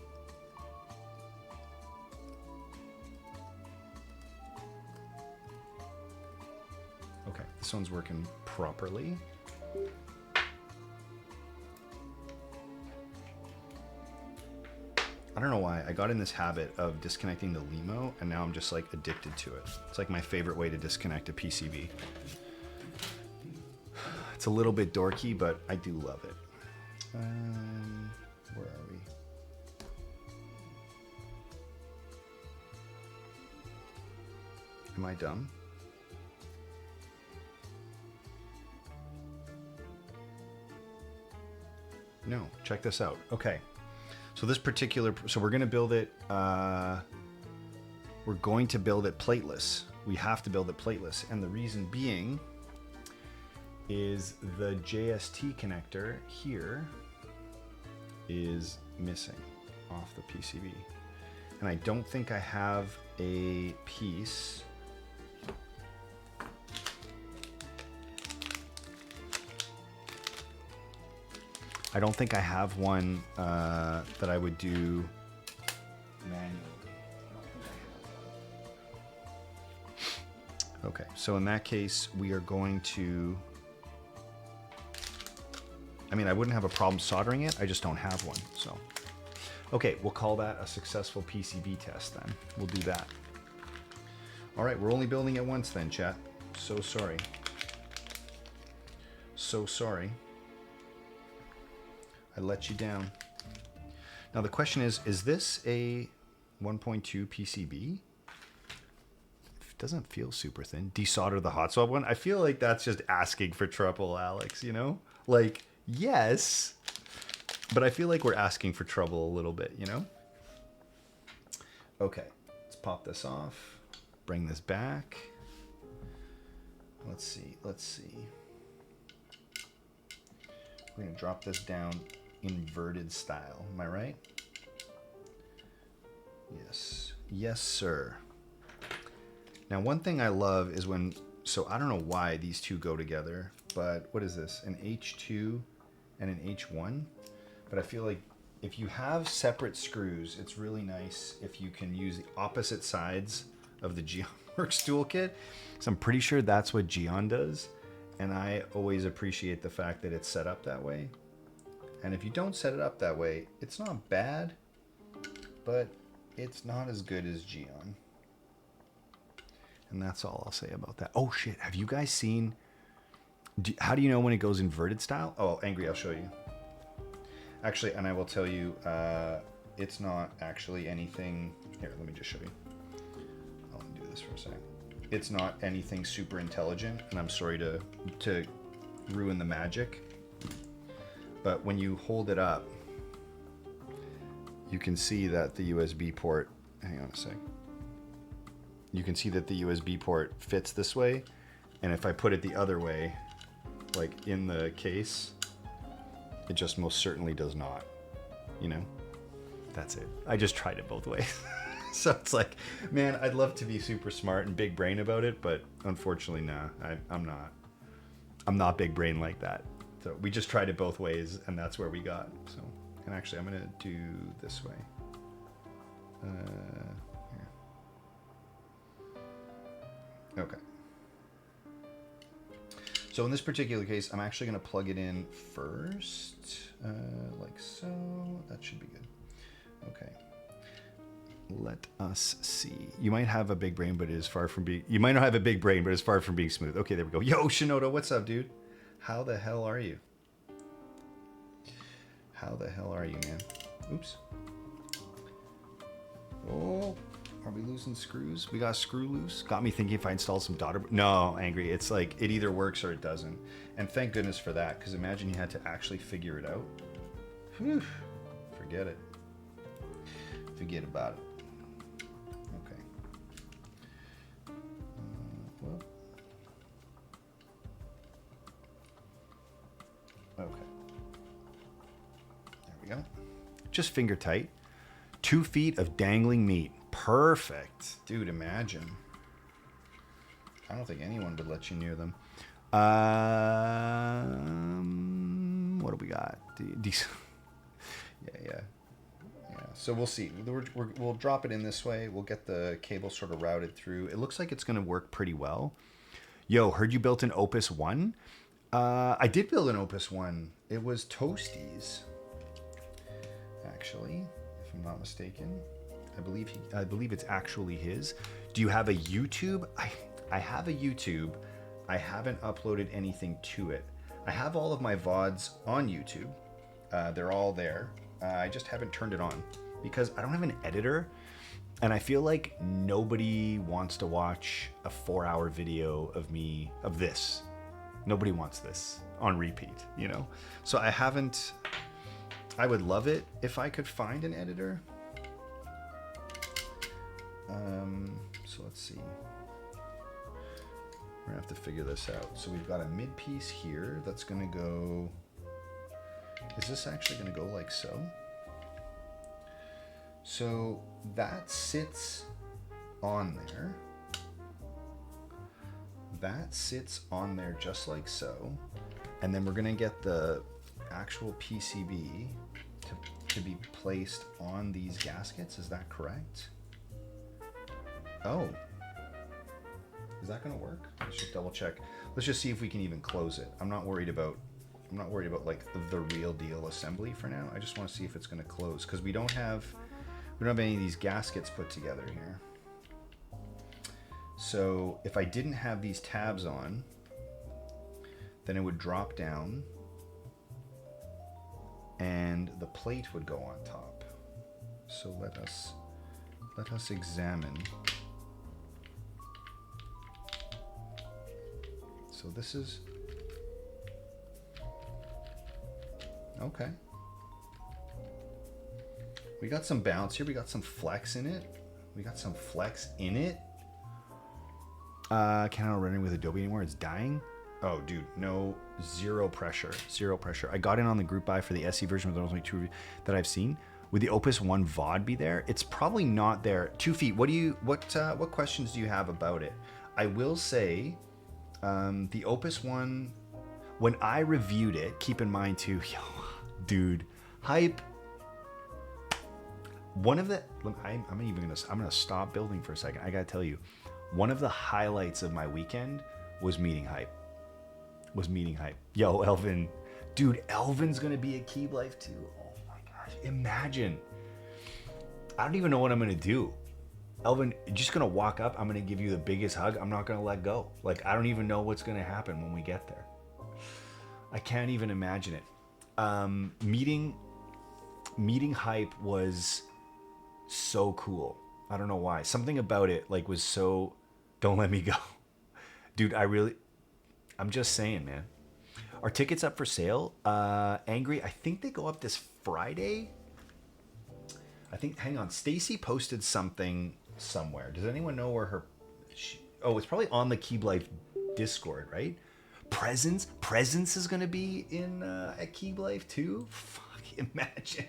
Okay, this one's working properly. I don't know why I got in this habit of disconnecting the Limo, and now I'm just like addicted to it. It's like my favorite way to disconnect a PCB. It's a little bit dorky, but I do love it. Where are we? Am I dumb? No, check this out. Okay. So this particular, so we're going to build it, we're going to build it plateless. We have to build it plateless. And the reason being is the JST connector here is missing off the PCB. And I don't think I have a piece. I don't think I have one that I would do manually. Okay, so in that case, we are going to... I wouldn't have a problem soldering it. I just don't have one, so... Okay, we'll call that a successful PCB test then. We'll do that. All right, we're only building it once then, chat. So sorry. So sorry. I let you down. Now the question is this a 1.2 PCB. It doesn't feel super thin. Desolder the hot swap one. I feel like that's just asking for trouble, Alex, you know? Like, yes, but I feel like we're asking for trouble a little bit, you know? Okay, let's pop this off. Bring this back. Let's see. We're gonna drop this down inverted style. Am I right? Yes. Yes, sir. Now, one thing I love is when, so I don't know why these two go together, but what is this? An H2 and an H1? But I feel like if you have separate screws, it's really nice if you can use the opposite sides of the GeonWorks toolkit. So I'm pretty sure that's what Geon does. And I always appreciate the fact that it's set up that way. And if you don't set it up that way, it's not bad, but it's not as good as Geon. And that's all I'll say about that. Oh shit, have you guys seen, how do you know when it goes inverted style? Oh, Angry, I'll show you. Actually, and I will tell you, it's not actually anything, here, let me just show you. I'll do this for a second. It's not anything super intelligent, and I'm sorry to ruin the magic, but when you hold it up, you can see that the USB port, hang on a sec. You can see that the USB port fits this way, and if I put it the other way, like in the case, it just most certainly does not, you know? That's it. I just tried it both ways. So it's like, man, I'd love to be super smart and big brain about it, but unfortunately, nah, I'm not. I'm not big brain like that. So we just tried it both ways, and that's where we got. So, and actually, I'm gonna do this way. Here. Okay. So in this particular case, I'm actually gonna plug it in first, like so. That should be good. Okay. Let us see. You might have a big brain, but it is far from being... You might not have a big brain, but it's far from being smooth. Okay, there we go. Yo, Shinoda, what's up, dude? How the hell are you? How the hell are you, man? Oops. Oh, are we losing screws? We got a screw loose? Got me thinking if I install some daughter... No, Angry. It's like, it either works or it doesn't. And thank goodness for that, because imagine you had to actually figure it out. Whew. Forget it. Forget about it. Okay. There we go. Just finger tight. 2 feet of dangling meat. Perfect. Dude, imagine. I don't think anyone would let you near them. What do we got? Yeah. So we'll see. We'll drop it in this way. We'll get the cable sort of routed through. It looks like it's going to work pretty well. Yo, heard you built an Opus 1? I did build an Opus 1. It was Toasties, actually, if I'm not mistaken. I believe it's actually his. Do you have a YouTube? I have a YouTube. I haven't uploaded anything to it. I have all of my VODs on YouTube. They're all there. I just haven't turned it on because I don't have an editor, and I feel like nobody wants to watch a 4-hour video of me of this. Nobody wants this on repeat, you know? So I haven't, I would love it if I could find an editor. So let's see. We're gonna have to figure this out. So we've got a mid piece here that's gonna go, is this actually gonna go like so? So that sits on there. That sits on there just like so. And then we're gonna get the actual PCB to be placed on these gaskets. Is that correct? Oh, is that gonna work? Let's just double check. Let's just see if we can even close it. I'm not worried about like the real deal assembly for now. I just want to see if it's gonna close because we don't have any of these gaskets put together here. So if I didn't have these tabs on, then it would drop down and the plate would go on top. So let's let us examine. So this is, okay. We got some bounce here. We got some flex in it. Cannot running with Adobe anymore. It's dying. Oh, dude, no, zero pressure. I got in on the group buy for the SE version, but there was only 2 that I've seen. Would the Opus One VOD be there? It's probably not there. 2 feet. What questions do you have about it? I will say, the Opus One, when I reviewed it, keep in mind too, dude, hype. One of the, I'm gonna stop building for a second. I gotta tell you, one of the highlights of my weekend was meeting hype. Yo, Elvin, dude, Elvin's gonna be a Keeb Life too. Oh my gosh, imagine. I don't even know what I'm gonna do. Elvin, you're just gonna walk up. I'm gonna give you the biggest hug. I'm not gonna let go. Like, I don't even know what's gonna happen when we get there. I can't even imagine it. Meeting hype was so cool. I don't know why. Something about it like was so, don't let me go. Dude, I'm just saying, man. Are tickets up for sale? Angry, I think they go up this Friday. Hang on, Stacy posted something somewhere. Does anyone know where it's probably on the Keeb Life Discord, right? Presence is gonna be in at Keeb Life too. Fuck, imagine.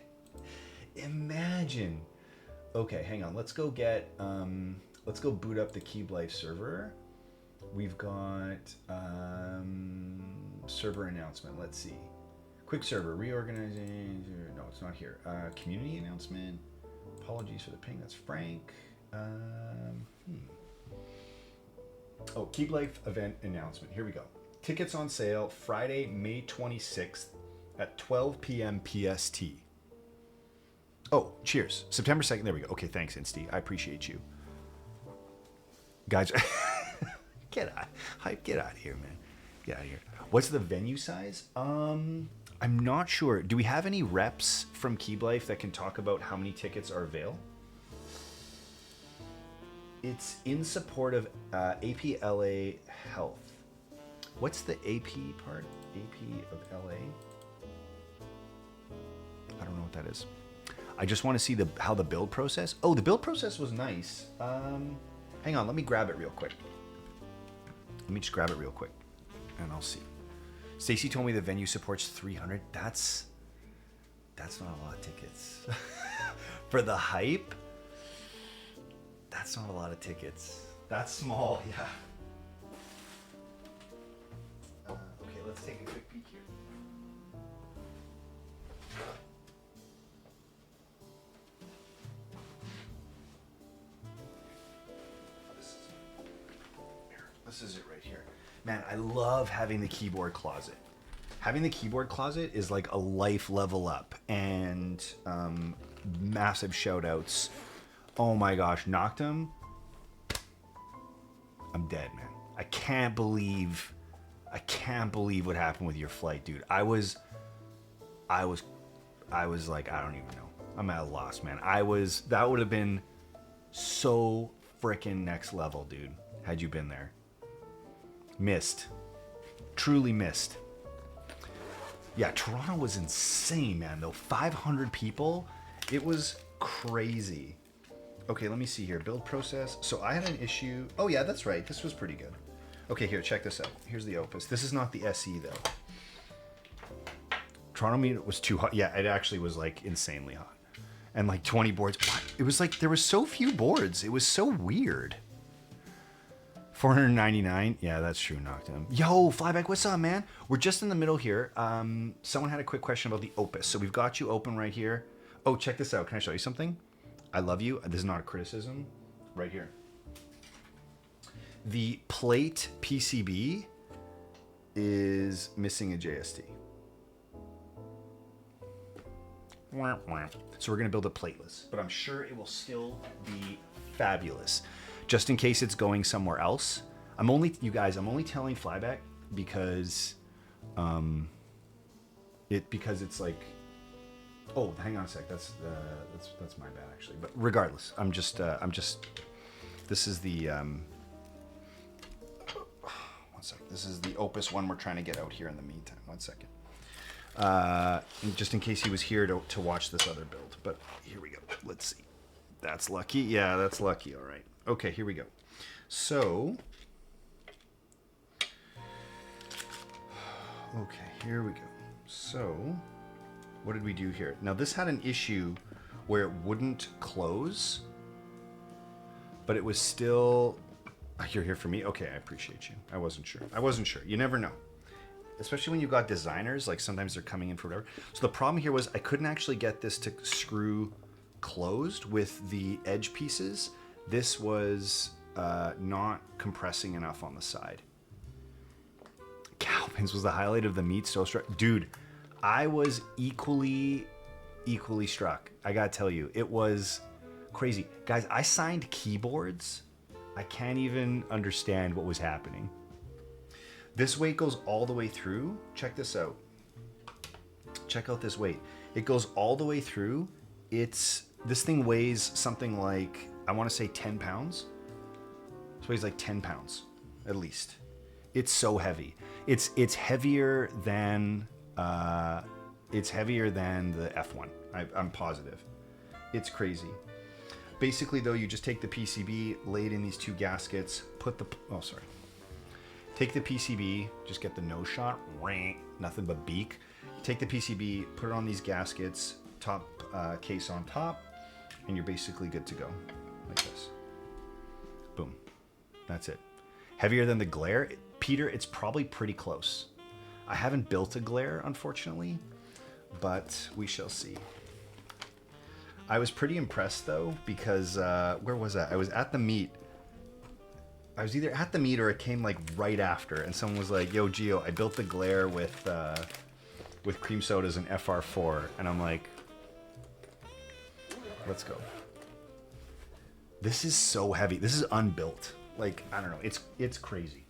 Okay, hang on. Let's go boot up the Keeb Life server. We've got server announcement. Let's see. Quick server reorganizing. No, it's not here. Community announcement. Apologies for the ping. That's Frank. Oh, Keeb Life event announcement. Here we go. Tickets on sale Friday, May 26th at 12 p.m. PST. Oh, cheers. September 2nd. There we go. Okay, thanks, Insty. I appreciate you. Guys, get out of here, man. Get out of here. What's the venue size? I'm not sure. Do we have any reps from Keeb Life that can talk about how many tickets are available? It's in support of APLA Health. What's the AP part? AP of LA? I don't know what that is. I just want to see how the build process. Oh, the build process was nice. Hang on, let me grab it real quick. And I'll see. Stacy told me the venue supports 300. That's not a lot of tickets. For the hype, that's not a lot of tickets. That's small, yeah. Okay, let's take a quick peek here. This is it right here. Man, I love having the keyboard closet. Having the keyboard closet is like a life level up, and massive shout outs. Oh my gosh, Noctum. I'm dead, man. I can't believe what happened with your flight, dude. I was like, I don't even know. I'm at a loss, man. That would have been so freaking next level, dude, had you been there. Missed. Truly missed. Yeah, Toronto was insane, man, though. 500 people. It was crazy. Okay, let me see here. Build process. So I had an issue. Oh, yeah, that's right. This was pretty good. Okay, here, check this out. Here's the Opus. This is not the SE, though. Toronto meet was too hot. Yeah, it actually was, like, insanely hot. And, like, 20 boards. What? It was like there were so few boards. It was so weird. 499. Yeah, that's true. Knocked him. Yo, Flyback, what's up, man? We're just in the middle here. Someone had a quick question about the Opus. So we've got you open right here. Oh, check this out. Can I show you something? I love you. This is not a criticism. Right here. The plate PCB is missing a JST. So we're going to build a plateless, but I'm sure it will still be fabulous. Just in case it's going somewhere else. I'm only telling Flyback because it's like, Oh, hang on a sec. That's my bad actually. But regardless, I'm just. This is the. One sec. This is the Opus one we're trying to get out here in the meantime. 1 second. Just in case he was here to watch this other build. But here we go. Let's see. That's lucky. Yeah, that's lucky. All right. Okay, here we go. So. Okay, here we go. So, what did we do here? Now, this had an issue where it wouldn't close, but it was still... You're here for me? Okay, I appreciate you. I wasn't sure. You never know. Especially when you've got designers, like sometimes they're coming in for whatever. So the problem here was I couldn't actually get this to screw closed with the edge pieces. This was not compressing enough on the side. Calvin's was the highlight of the meet. So struck, dude. I was equally struck. I gotta tell you, it was crazy, guys. I signed keyboards. I can't even understand what was happening. This weight goes all the way through. Check this out. Check out this weight. It goes all the way through. This thing weighs something like, I want to say 10 pounds. It weighs like 10 pounds at least. It's so heavy. It's heavier than the F1. I'm positive. It's crazy. Basically, though, you just take the PCB, lay it in these two gaskets, take the PCB, just get the nose shot, nothing but beak. Take the PCB, put it on these gaskets, top case on top, and you're basically good to go, like this. Boom. That's it. Heavier than the glare? Peter, it's probably pretty close. I haven't built a glare, unfortunately, but we shall see. I was pretty impressed, though, because, where was I? I was at the meet. I was either at the meet or it came, like, right after, and someone was like, yo, Gio, I built the glare with cream sodas and FR4, and I'm like, let's go. This is so heavy. This is unbuilt. Like, I don't know. It's crazy.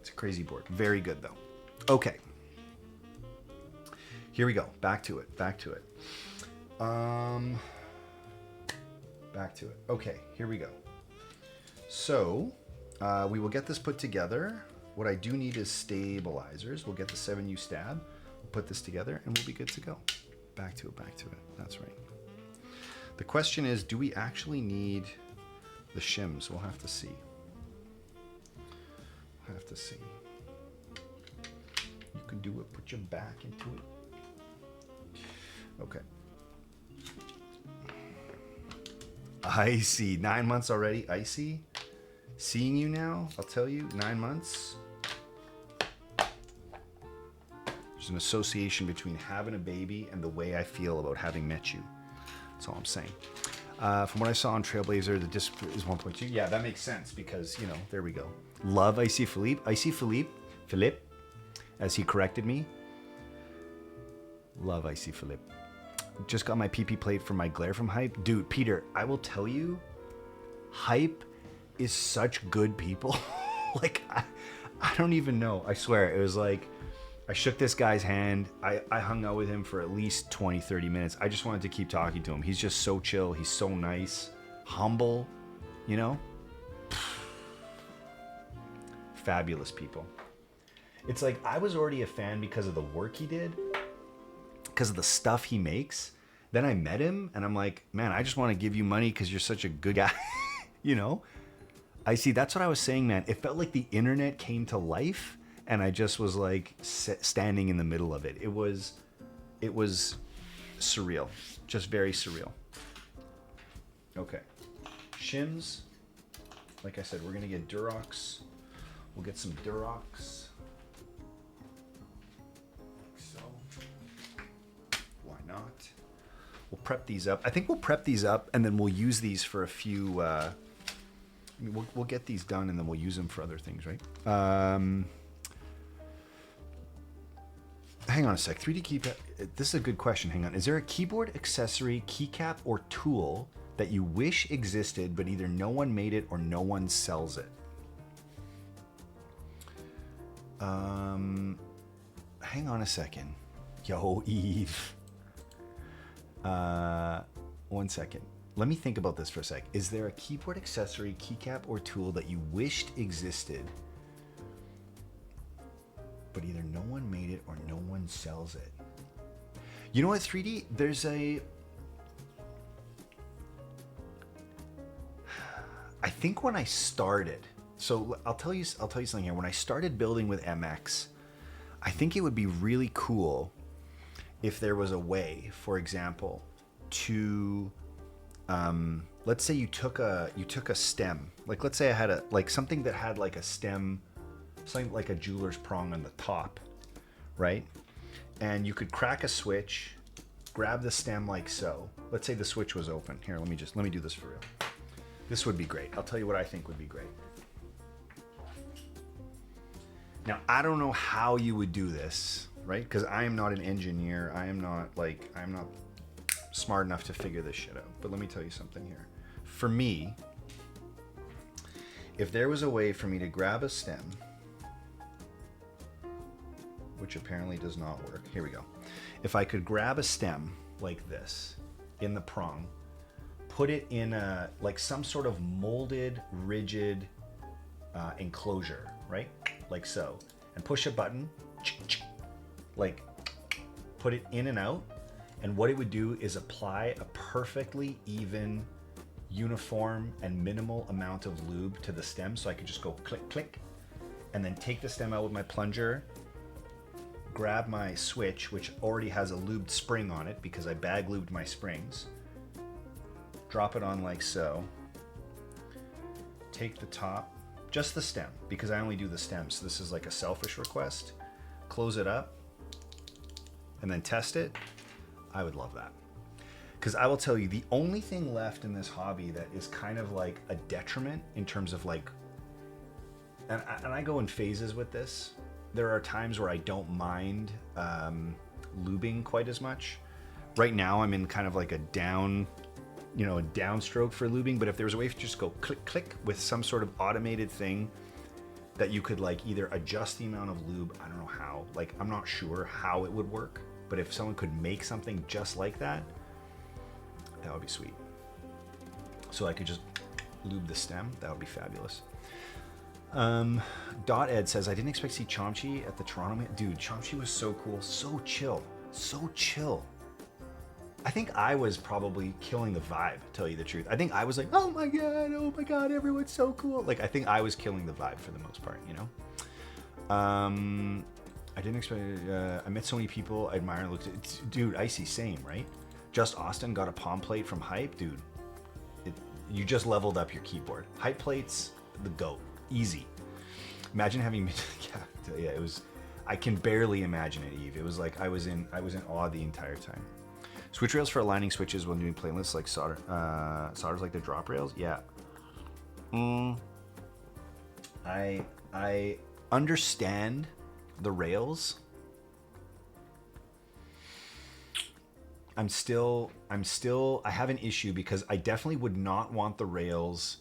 It's a crazy board. Very good, though. Okay. Here we go. Back to it. Okay, here we go. So, we will get this put together. What I do need is stabilizers. We'll get the 7U stab, put this together, and we'll be good to go. Back to it. That's right. The question is, do we actually need the shims? We'll have to see. You can do it. Put your back into it. Okay. Icy. 9 months already. Icy. Seeing you now, I'll tell you, 9 months. There's an association between having a baby and the way I feel about having met you. That's all I'm saying. From what I saw on Trailblazer, the disc is 1.2. Yeah, that makes sense because, you know, there we go. Love Icy Philippe. Philippe, as he corrected me. Love Icy Philippe. Just got my PP plate for my glare from Hype. Dude, Peter, I will tell you, Hype is such good people. Like, I don't even know. I swear, it was like, I shook this guy's hand. I hung out with him for at least 20, 30 minutes. I just wanted to keep talking to him. He's just so chill. He's so nice. Humble, you know? Fabulous people. It's like, I was already a fan because of the work he did, because of the stuff he makes. Then I met him, and I'm like, man, I just want to give you money because you're such a good guy. You know? I see, that's what I was saying, man. It felt like the internet came to life, and I just was like standing in the middle of it. It was surreal. Just very surreal. Okay. Shims. Like I said, we're going to get Durox. We'll get some Durox. So, why not? We'll prep these up. I think we'll prep these up, and then we'll use these for a few... we'll get these done, and then we'll use them for other things, right? Hang on a sec. 3D keypad. This is a good question. Hang on. Is there a keyboard accessory, keycap, or tool that you wish existed, but either no one made it or no one sells it? Hang on a second. Yo, Eve. One second. Let me think about this for a sec. Is there a keyboard accessory, keycap, or tool that you wished existed, but either no one made it or no one sells it? You know what, 3D? There's a... I think when I started, so I'll tell you something here. When I started building with MX, I think it would be really cool if there was a way, for example, to let's say you took a stem. Like, let's say I had something that had like a stem, something like a jeweler's prong on the top, right? And you could crack a switch, grab the stem like so. Let's say the switch was open. Here, let me do this for real. This would be great. I'll tell you what I think would be great. Now, I don't know how you would do this, right? Because I am not an engineer. I'm not smart enough to figure this shit out. But let me tell you something here. For me, if there was a way for me to grab a stem, which apparently does not work. Here we go. If I could grab a stem like this in the prong, put it in some sort of molded, rigid enclosure, right? Like so, and push a button, like put it in and out, and what it would do is apply a perfectly even, uniform, and minimal amount of lube to the stem, so I could just go click, click, and then take the stem out with my plunger, grab my switch, which already has a lubed spring on it because I bag lubed my springs, drop it on like so, take the top, just the stem, because I only do the stem, so this is like a selfish request, close it up, and then test it. I would love that. Because I will tell you, the only thing left in this hobby that is kind of like a detriment in terms of like, and I go in phases with this. There are times where I don't mind lubing quite as much. Right now I'm in kind of like a downstroke for lubing, but if there was a way to just go click, click with some sort of automated thing that you could like either adjust the amount of lube, I don't know how, like I'm not sure how it would work, but if someone could make something just like that, that would be sweet. So I could just lube the stem, that would be fabulous. Dot Ed says, I didn't expect to see Chomchi at the Toronto. Dude, Chomchi was so cool, so chill, so chill. I think I was probably killing the vibe, to tell you the truth. I think I was like, oh my god, everyone's so cool. Like, I think I was killing the vibe for the most part, you know? I didn't expect, I met so many people I admire and looked at, dude, Icy, same, right? Just Austin got a palm plate from Hype, dude. You just leveled up your keyboard. Hype plates, the GOAT, easy. Imagine having, yeah, it was, I can barely imagine it, Eve. It was like, I was in awe the entire time. Switch rails for aligning switches when doing playlists like solders like the drop rails. Yeah. I understand the rails. I have an issue because I definitely would not want the rails.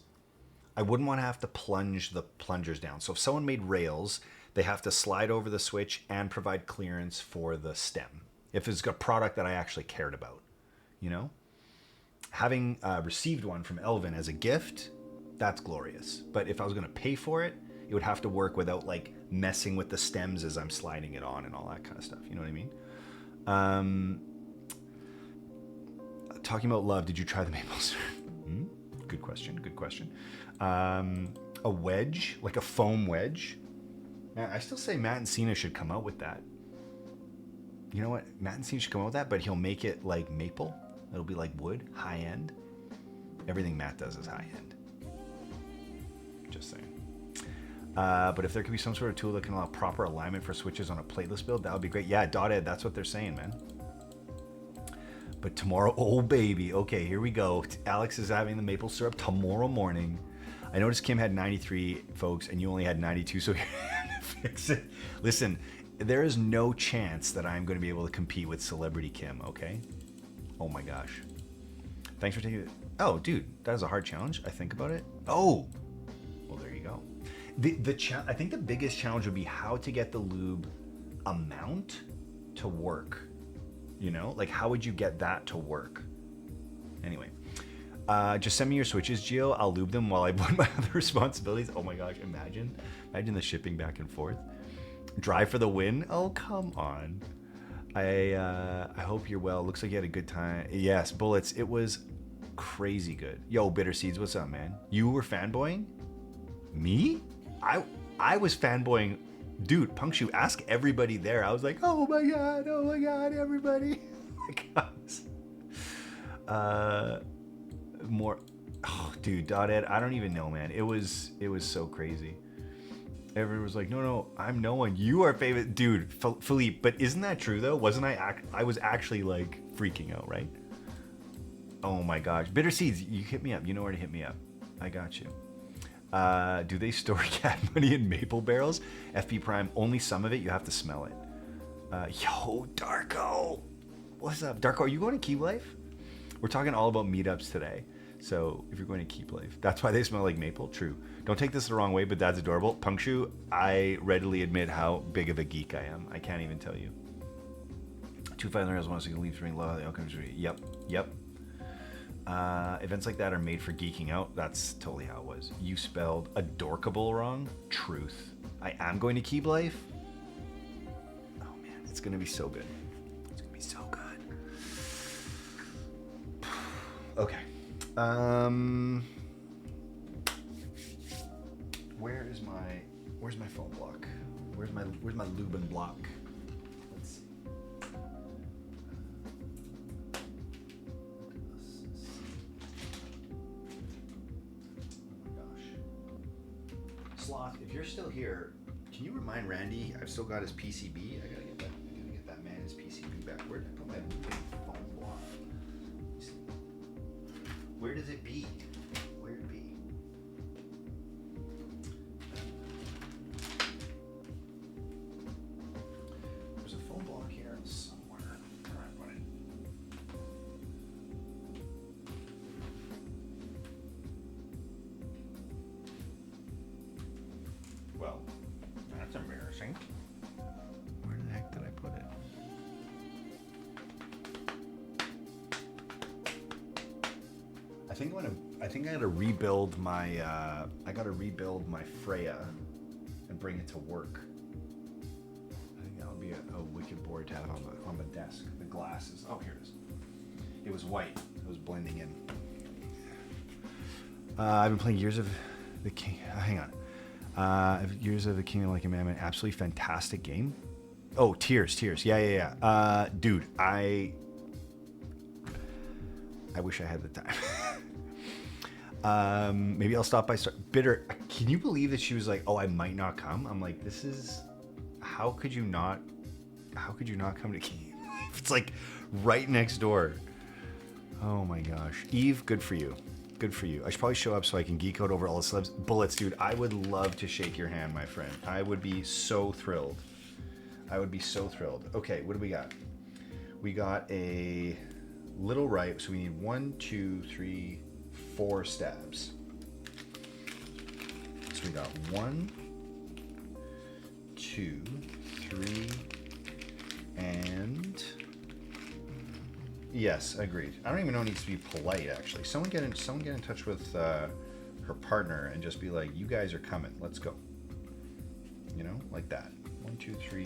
I wouldn't want to have to plunge the plungers down. So if someone made rails, they have to slide over the switch and provide clearance for the stem. If it's a product that I actually cared about, you know? Having received one from Elvin as a gift, that's glorious. But if I was gonna pay for it, it would have to work without like messing with the stems as I'm sliding it on and all that kind of stuff, you know what I mean? Talking about love, did you try the maple syrup? Good question. A wedge, like a foam wedge. Man, I still say Matt and Cena should come out with that. You know what? Matt and Cena should come out with that, but he'll make it like maple. It'll be like wood, high end. Everything Matt does is high end. Just saying. But if there could be some sort of tool that can allow proper alignment for switches on a plateless build, that would be great. Yeah, Dot Ed, that's what they're saying, man. But tomorrow, oh baby. Okay, here we go. Alex is having the maple syrup tomorrow morning. I noticed Kim had 93, folks, and you only had 92, so you're gonna fix it. Listen, there is no chance that I'm going to be able to compete with Celebrity Kim, okay? Oh my gosh. Thanks for taking it. Oh, dude, that is a hard challenge. I think about it. Oh, well, there you go. I think the biggest challenge would be how to get the lube amount to work You know, like how would you get that to work? Anyway, just send me your switches, Gio. I'll lube them while I put my other responsibilities. Oh my gosh, imagine the shipping back and forth. Drive for the win. Oh, come on. I hope you're well. Looks like you had a good time. Yes, Bullets. It was crazy good. Yo, Bitter Seeds, what's up, man? You were fanboying? Me? I was fanboying. Dude, Punkshu, ask everybody there. I was like, oh my god, everybody. More. Oh, dude, Dotted. I don't even know, man. It was so crazy. Everyone was like, no, I'm no one. You are famous, dude, Philippe. But isn't that true though? Wasn't I was actually like freaking out, right? Oh my gosh, Bitter Seeds, you hit me up. You know where to hit me up. I got you. Do they store cat money in maple barrels? FB Prime, only some of it. You have to smell it. Yo, Darko, what's up, Darko? Are you going to Keep Life? We're talking all about meetups today. So if you're going to Keep Life, that's why they smell like maple. True. Don't take this the wrong way, but that's adorable. Punkshu, I readily admit how big of a geek I am. I can't even tell you. 2,500 wants to leave during law. The outcomes. Yep. Events like that are made for geeking out. That's totally how it was. You spelled adorkable wrong. Truth. I am going to Keep Life. Oh man, it's going to be so good. It's going to be so good. Okay. Where's my phone block? Where's my Lubin block? Let's see. Oh my gosh. Sloth, if you're still here, can you remind Randy I've still got his PCB? I gotta get that man his PCB back. Where did I put my Lubin phone block? Where does it be? Where it be? There's a phone block here somewhere. Where I put it? Well, that's embarrassing. Where the heck did I put it? I think I gotta rebuild my Freya and bring it to work. I think that would be a wicked board to have on the desk. The glasses. Oh, here it is. It was white. It was blending in. I've been playing Years of the King. Hang on. Years of the Kingdom Like a Mammoth. Absolutely fantastic game. Oh, Tears. Yeah. Dude, I wish I had the time. Maybe I'll stop by. Bitter. Can you believe that she was like, "Oh, I might not come"? I'm like, this is. How could you not come to Key? It's like right next door. Oh my gosh, Eve, good for you. Good for you. I should probably show up so I can geek out over all the celebs. Bullets, dude. I would love to shake your hand, my friend. I would be so thrilled. Okay, what do we got? We got a little ripe, so we need 1, 2, 3, 4 stabs. So we got 1, 2, 3, and yes, agreed. I don't even know it needs to be polite. Actually, someone get in touch with her partner and just be like, "You guys are coming. Let's go." You know, like that. 1, 2, 3.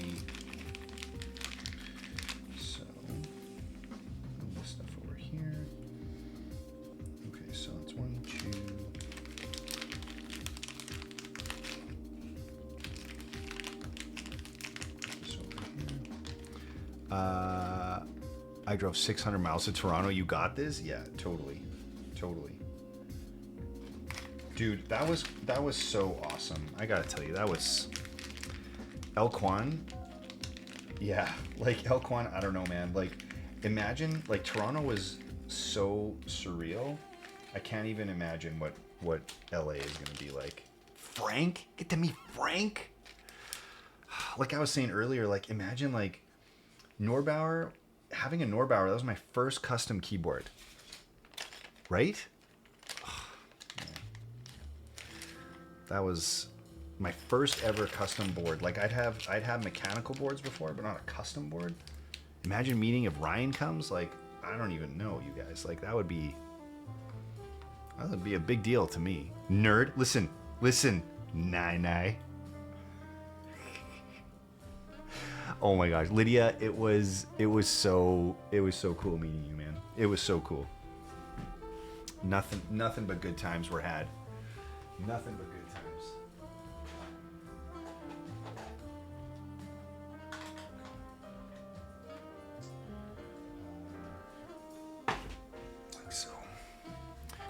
So move this stuff over here. Okay, so it's 1, 2. This over here. I drove 600 miles to Toronto. You got this? Yeah, totally. Dude, that was so awesome. I gotta tell you, that was El Quan. Yeah, like El Quan, I don't know, man. Like, imagine, like, Toronto was so surreal. I can't even imagine what LA is gonna be like. Frank? Get to meet Frank? Like I was saying earlier, like, imagine, like, Norbauer, having a Norbauer, that was my first custom keyboard. Right? That was my first ever custom board. Like I'd have mechanical boards before, but not a custom board. Imagine meeting if Ryan comes. Like, I don't even know, you guys. Like, that would be a big deal to me. Nerd, listen, nai. Oh my gosh, Lydia, it was so cool meeting you, man. It was so cool. Nothing but good times were had. Nothing but good times. Like so.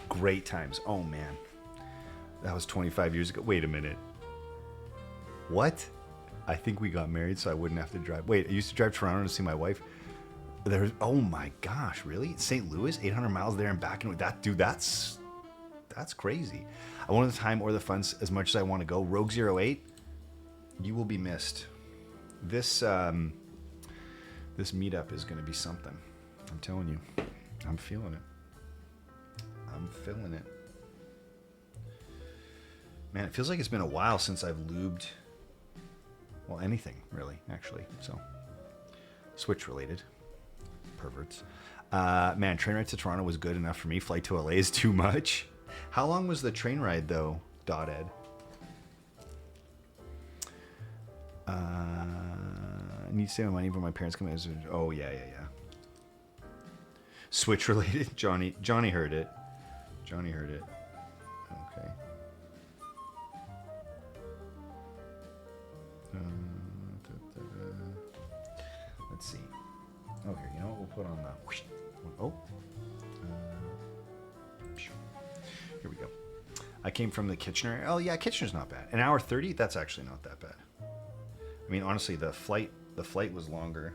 Great times. Oh man. That was 25 years ago. Wait a minute. What? I think we got married so I wouldn't have to drive. Wait, I used to drive to Toronto to see my wife. Oh my gosh, really? St. Louis, 800 miles there and back. And that's crazy. I want the time or the funds as much as I want to go. Rogue 08, you will be missed. This meetup is going to be something. I'm telling you. I'm feeling it. Man, it feels like it's been a while since I've lubed. Well, anything, really, actually. So, Switch related. Perverts. Man, train ride to Toronto was good enough for me. Flight to LA is too much. How long was the train ride, though, Ed? I need to save my money for my parents come in. Oh, yeah. Switch related. Johnny heard it. Okay. Let's see. Okay, you know what? We'll put on the... Here we go. I came from the Kitchener. Oh, yeah, Kitchener's not bad. An hour 30? That's actually not that bad. I mean, honestly, the flight was longer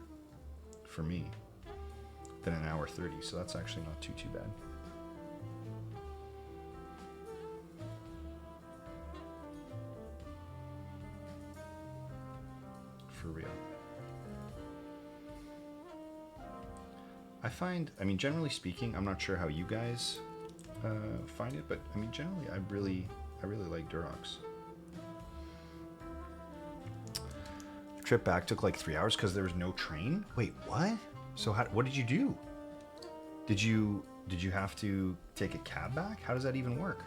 for me than an hour 30, so that's actually not too bad. For real. I mean, generally speaking, I'm not sure how you guys find it, but I mean, generally, I really like Durox. The trip back took like 3 hours because there was no train. Wait, what? So what did you do? Did you have to take a cab back? How does that even work?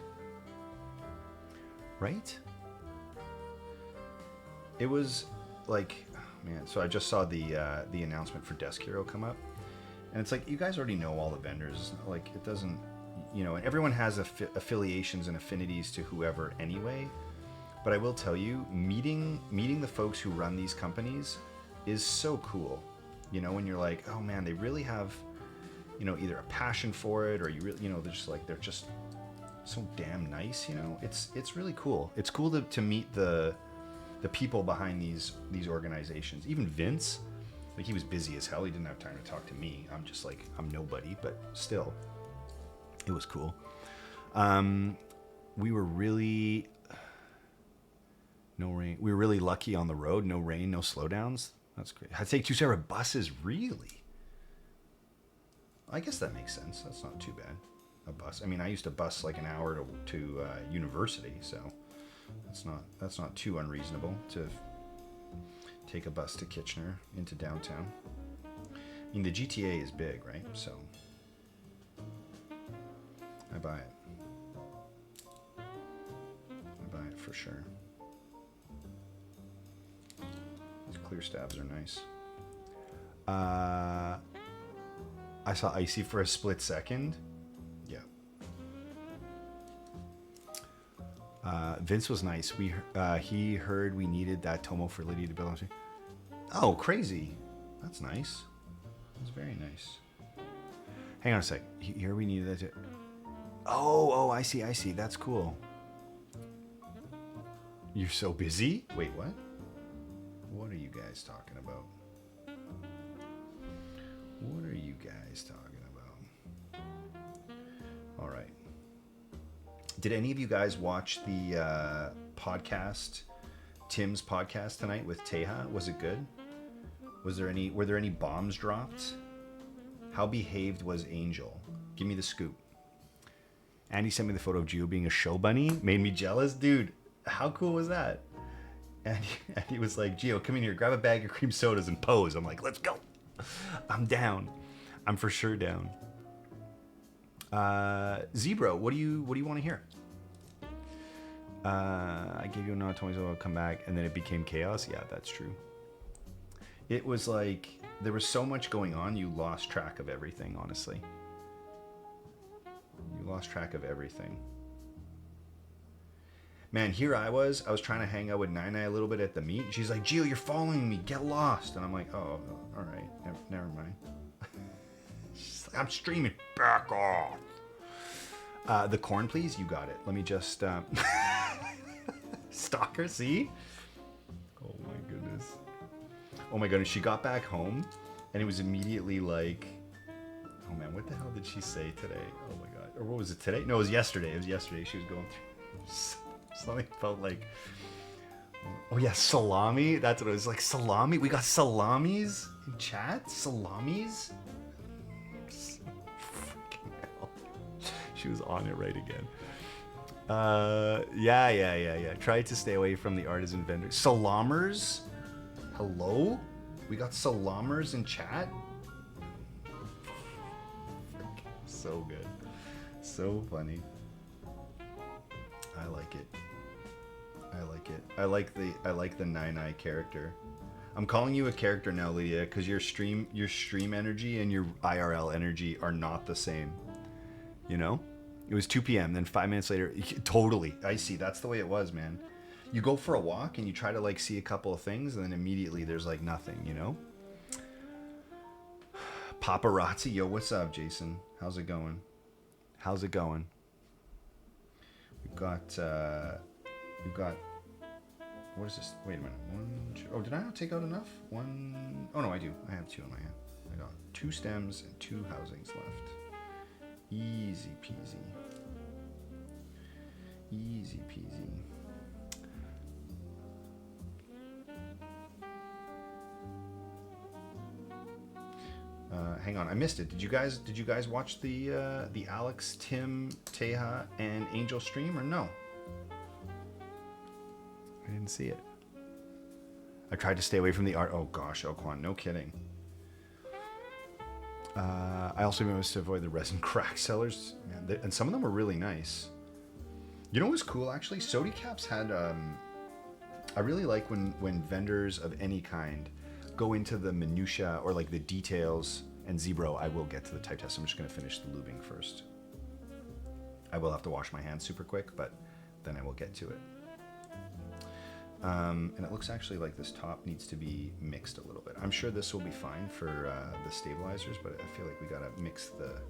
Right? It was like, oh man. So I just saw the announcement for Desk Hero come up. And it's like, you guys already know all the vendors. Like, it doesn't, you know, and everyone has affiliations and affinities to whoever anyway. But I will tell you, meeting the folks who run these companies is so cool. You know, when you're like, oh man, they really have, you know, either a passion for it or you really, you know, they're just so damn nice, you know. It's really cool. It's cool to meet the people behind these organizations. Even Vince, like, he was busy as hell. He didn't have time to talk to me. I'm just like, I'm nobody, but still, it was cool. We were really, no rain. We were really lucky on the road. No rain, no slowdowns. That's great. I had to take 2 separate buses, really? I guess that makes sense. That's not too bad. A bus. I mean, I used to bus like an hour to university, so that's not too unreasonable to take a bus to Kitchener into downtown. I mean, the GTA is big, right? So I buy it. For sure. These clear stabs are nice. I saw Icy for a split second. Yeah. Vince was nice. He heard we needed that Tomo for Lydia to build on. Oh, crazy. That's nice. That's very nice. Hang on a sec. Here we needed that to... Oh, I see. That's cool. You're so busy? Wait, what? What are you guys talking about? All right. Did any of you guys watch the podcast, Tim's podcast tonight with Teja? Was it good? Were there any bombs dropped? How behaved was Angel? Give me the scoop. Andy sent me the photo of Gio being a show bunny. Made me jealous. Dude, how cool was that? And he was like, Gio, come in here, grab a bag of cream sodas and pose. I'm like, let's go. I'm down. I'm for sure down. Zebra, what do you want to hear? I gave you a nod, told me I'll come back, and then it became chaos. Yeah, that's true. It was like there was so much going on, you lost track of everything, honestly. You lost track of everything. Man, here I was trying to hang out with Nai a little bit at the meet. She's like, Gio, you're following me, get lost. And I'm like, oh, all right, never mind. She's like, I'm streaming, back off. The corn, please, you got it. Let me just, stalker, see? Oh my goodness. Oh my goodness, she got back home and it was immediately like, oh man, what the hell did she say today? Oh my God. Or what was it today? No, it was yesterday. It was yesterday. She was going through something felt like, oh yeah, salami. That's what it was like. Salami. We got salamis in chat. Salamis. Freaking hell. She was on it right again. Yeah. Try to stay away from the artisan vendors. Salamers. Hello. We got salamers in chat. So good. So funny. I like it. I like the Nai character. I'm calling you a character now, Lydia, because your stream energy and your IRL energy are not the same. You know? It was 2 p.m. Then 5 minutes later, totally. I see. That's the way it was, man. You go for a walk and you try to like see a couple of things, and then immediately there's like nothing. You know? Paparazzi, yo, what's up, Jason? How's it going? We've got, what is this? Wait a minute. 1, 2, oh, did I not take out enough? 1, oh no, I do. I have 2 in my hand. I got 2 stems and 2 housings left. Easy peasy. Easy peasy. Hang on, I missed it. Did you guys watch the Alex, Tim, Teja, and Angel stream or no? I didn't see it. I tried to stay away from the art. Oh gosh, Oquan, no kidding. I also managed to avoid the resin crack sellers, man, and some of them were really nice. You know what was cool actually? Sody Caps had. I really like when vendors of any kind go into the minutia or like the details. And Zebro, I will get to the type test. I'm just going to finish the lubing first. I will have to wash my hands super quick, but then I will get to it. And it looks actually like this top needs to be mixed a little bit. I'm sure this will be fine for the stabilizers, but I feel like we got to mix the...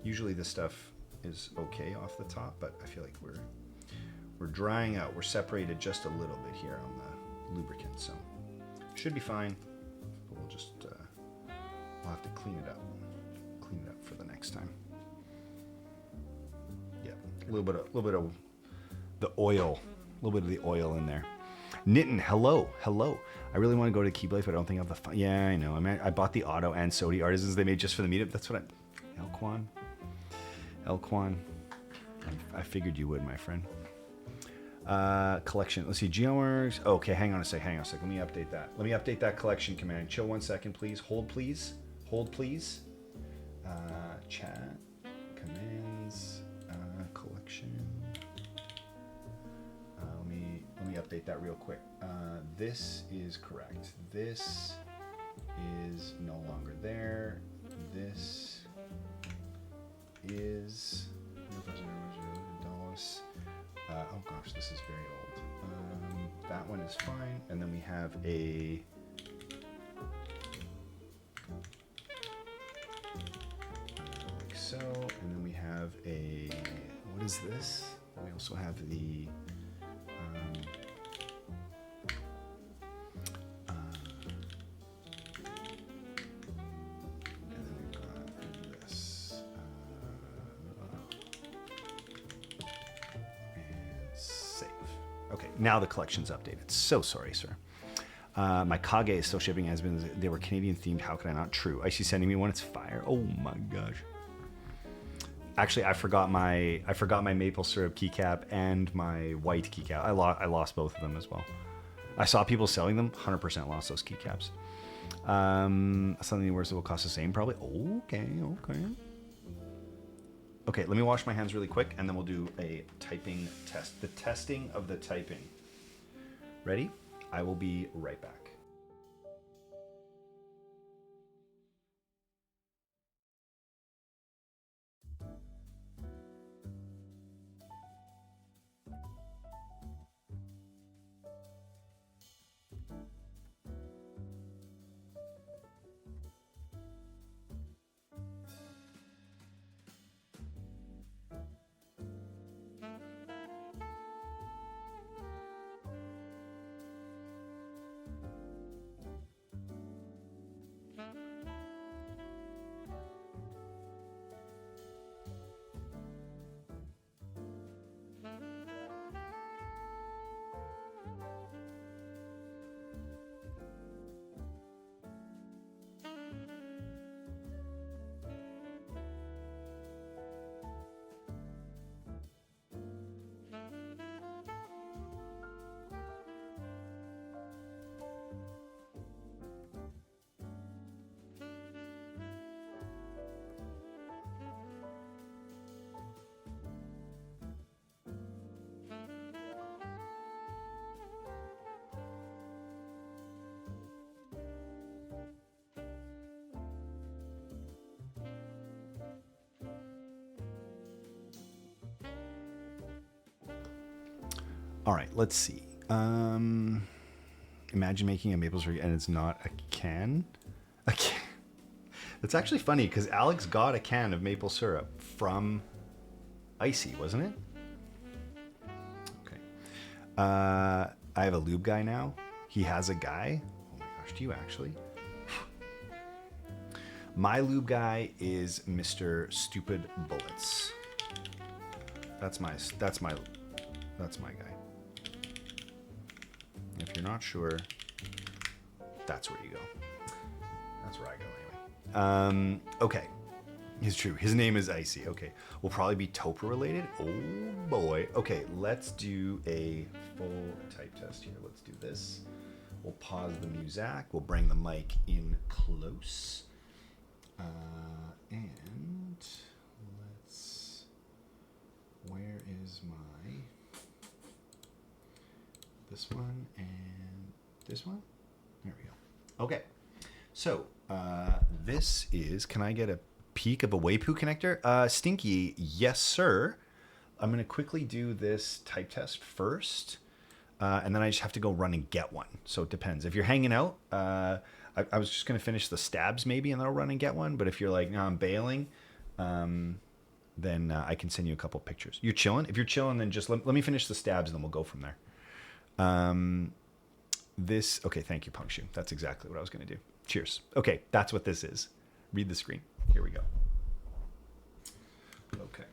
Usually this stuff is okay off the top, but I feel like we're drying out. We're separated just a little bit here on the lubricant, so should be fine. But we'll just... I'll have to clean it up for the next time. Yeah, a little bit of the oil, a little bit of the oil in there. Nitin, hello. I really want to go to Keyblade, but I don't think I have the fun. Yeah, I know. I bought the Auto and Sodi Artisans they made just for the meetup. That's what Elquan. I figured you would, my friend. Collection. Let's see. Geoworks. Okay, hang on a sec. Let me update that. Let me update that collection command. Chill 1 second, please. Hold, please. Chat. Commands. Collection. Let me update that real quick. This is correct. This is no longer there. This is... oh gosh, this is very old. That one is fine. And then we have a... like so. And then we have a... what is this? We also have the... Now the collection's updated. So sorry, sir. My Kage is still shipping as been. They were Canadian themed. How could I not? True. Icy's sending me one. It's fire. Oh my gosh. Actually, I forgot my maple syrup keycap and my white keycap. I lost both of them as well. I saw people selling them. 100% lost those keycaps. Something worse that will cost the same, probably. Okay. Okay, let me wash my hands really quick, and then we'll do a typing test. The testing of the typing. Ready? I will be right back. All right, let's see. Imagine making a maple syrup and it's not a can. A can. That's actually funny because Alex got a can of maple syrup from Icy, wasn't it? Okay. I have a lube guy now. He has a guy. Oh my gosh, do you actually? My lube guy is Mr. Stupid Bullets. That's my guy. If you're not sure, that's where you go. That's where I go anyway. Okay. It's true. His name is Icy. Okay. We'll probably be Topa related. Oh boy. Okay, let's do a full type test here. Let's do this. We'll pause the music. We'll bring the mic in close. And let's... Where is my... This one and this one? There we go. Okay. So, this is... Can I get a peek of a Waipu connector? Stinky, yes, sir. I'm going to quickly do this type test first. And then I just have to go run and get one. So it depends. If you're hanging out, I was just going to finish the stabs maybe, and then I'll run and get one. But if you're like, no, I'm bailing, then I can send you a couple pictures. You're chilling? If you're chilling, then just let me finish the stabs, and then we'll go from there. Okay, thank you, Punkshu. That's exactly what I was going to do. Cheers. Okay, that's what this is. Read the screen. Here we go. Okay.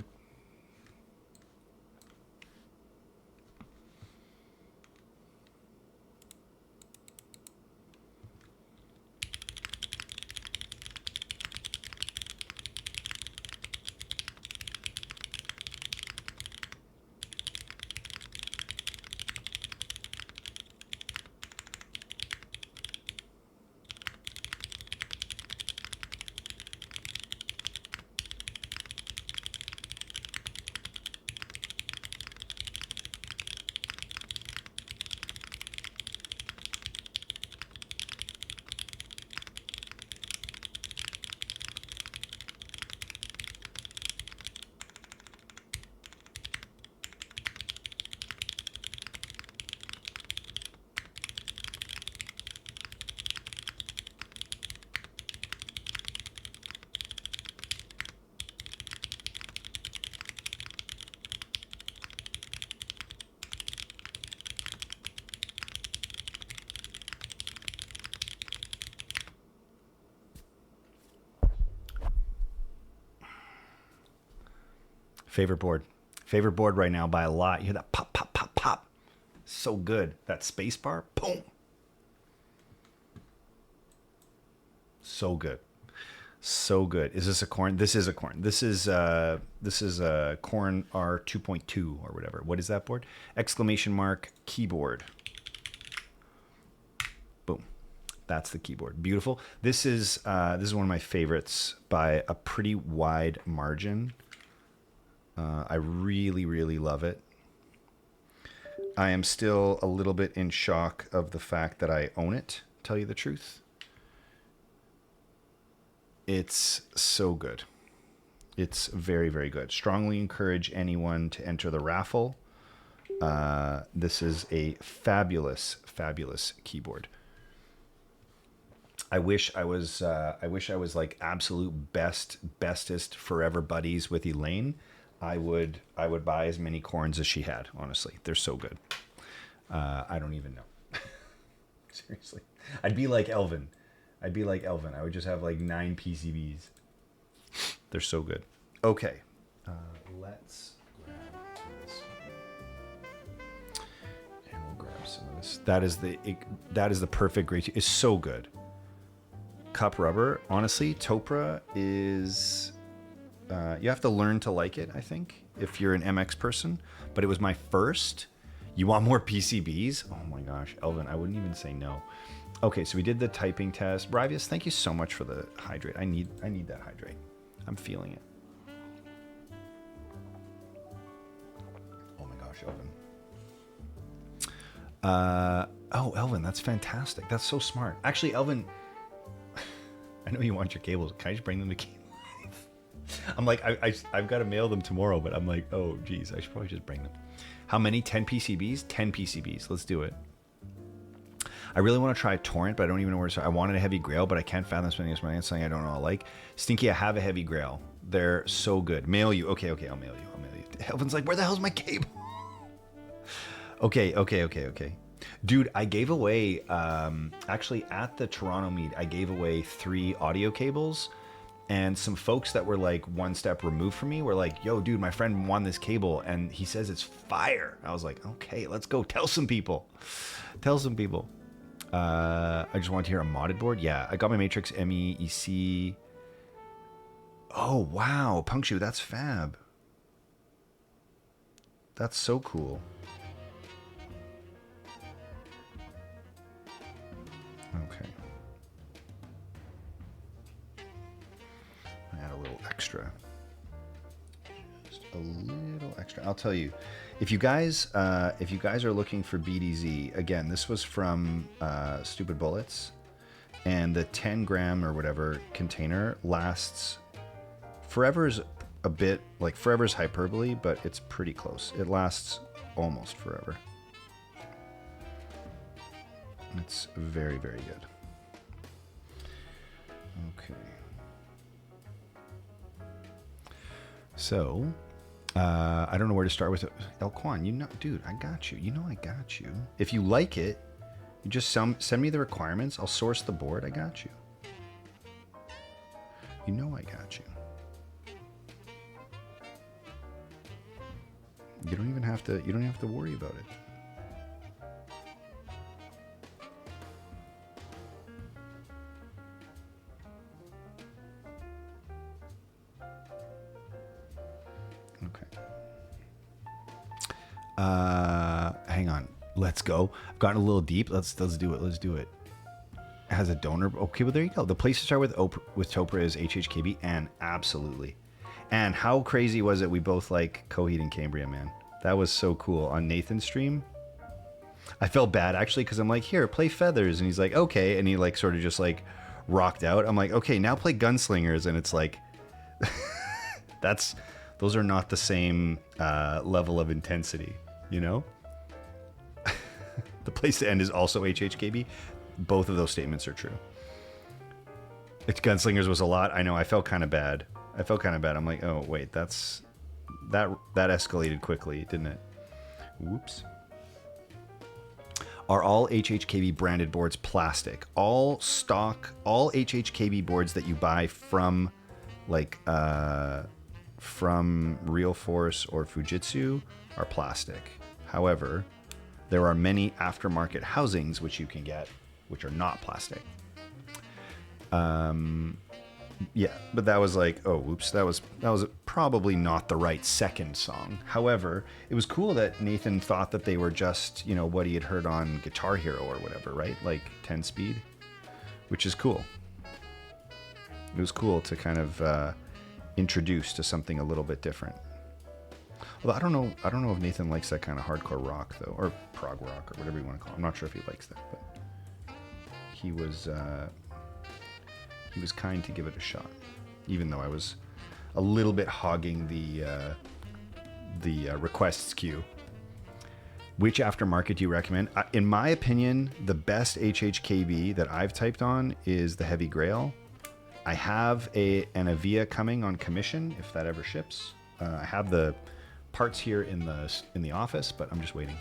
Favorite board right now by a lot. You hear that pop, pop, pop, pop. So good. That space bar, boom. So good. So good. Is this a corn? This is a corn. This is a corn R 2.2 or whatever. What is that board? Exclamation mark keyboard. Boom. That's the keyboard. Beautiful. This is one of my favorites by a pretty wide margin. I really, really love it. I am still a little bit in shock of the fact that I own it, tell you the truth. It's so good. It's very, very good. Strongly encourage anyone to enter the raffle. This is a fabulous, fabulous keyboard. I wish I was like absolute bestest forever buddies with Elaine. I would buy as many corns as she had. Honestly, they're so good. I don't even know. Seriously, I'd be like Elvin. I would just have like 9 PCBs. They're so good. Okay, let's grab this, and we'll grab some of this. That is the perfect grade. It's so good. Cup rubber. Honestly, Topra is. You have to learn to like it, I think, if you're an MX person. But it was my first. You want more PCBs? Oh my gosh, Elvin, I wouldn't even say no. Okay, so we did the typing test. Bravius, thank you so much for the hydrate. I need that hydrate. I'm feeling it. Oh my gosh, Elvin. Oh, Elvin, that's fantastic. That's so smart. Actually, Elvin, I know you want your cables. Can I just bring them to Cable? I'm like, I've got to mail them tomorrow, but I'm like, oh, geez, I should probably just bring them. How many? 10 PCBs? 10 PCBs. Let's do it. I really want to try Torrent, but I don't even know where to start. I wanted a heavy grail, but I can't fathom spending this money on something I don't know I like. Stinky, I have a heavy grail. They're so good. Mail you. Okay, I'll mail you. Elvin's like, where the hell's my cable? Okay. Dude, I gave away, actually at the Toronto meet, I gave away 3 audio cables. And some folks that were like one step removed from me were like, yo, dude, my friend won this cable and he says it's fire. I was like, okay, let's go. Tell some people. I just want to hear a modded board. Yeah, I got my Matrix MEEC. Oh, wow. Punkshoe, that's fab. That's so cool. Okay. Add a little extra. Just a little extra. I'll tell you, if you guys are looking for BDZ, again, this was from Stupid Bullets, and the 10 gram or whatever container lasts. Forever's a bit like forever's hyperbole, but it's pretty close. It lasts almost forever. It's very, very good. Okay. So, I don't know where to start with it. El Quan, you know, dude, I got you. You know I got you. If you like it, you just send me the requirements. I'll source the board. I got you. You know I got you. You don't even have to. You don't have to worry about it. Hang on. Let's go. I've gotten a little deep. Let's do it. Let's do it. It has a donor. Okay, well, there you go. The place to start with Topra is HHKB, and absolutely. And how crazy was it? We both like Coheed and Cambria, man. That was so cool. On Nathan's stream, I felt bad actually because I'm like, here, play Feathers, and he's like, okay, and he like sort of just like rocked out. I'm like, okay, now play Gunslingers, and it's like, those are not the same level of intensity, you know? The place to end is also HHKB. Both of those statements are true. It's Gunslingers was a lot. I know. I felt kind of bad. I'm like, oh wait, that escalated quickly, didn't it? Whoops. Are all HHKB branded boards plastic? All stock, all HHKB boards that you buy from, like, from Real Force or Fujitsu are plastic. However, there are many aftermarket housings which you can get, which are not plastic. Yeah, but that was like, oh, oops, that was probably not the right second song. However, it was cool that Nathan thought that they were just, you know, what he had heard on Guitar Hero or whatever, right? Like 10 speed. which is cool. It was cool to kind of introduce to something a little bit different. Although I don't know if Nathan likes that kind of hardcore rock though, or prog rock, or whatever you want to call it. I'm not sure if he likes that, but he was kind to give it a shot, even though I was a little bit hogging the requests queue. Which aftermarket do you recommend? In my opinion, the best HHKB that I've typed on is the Heavy Grail. I have an Avia coming on commission if that ever ships. I have the parts here in the office, but I'm just waiting.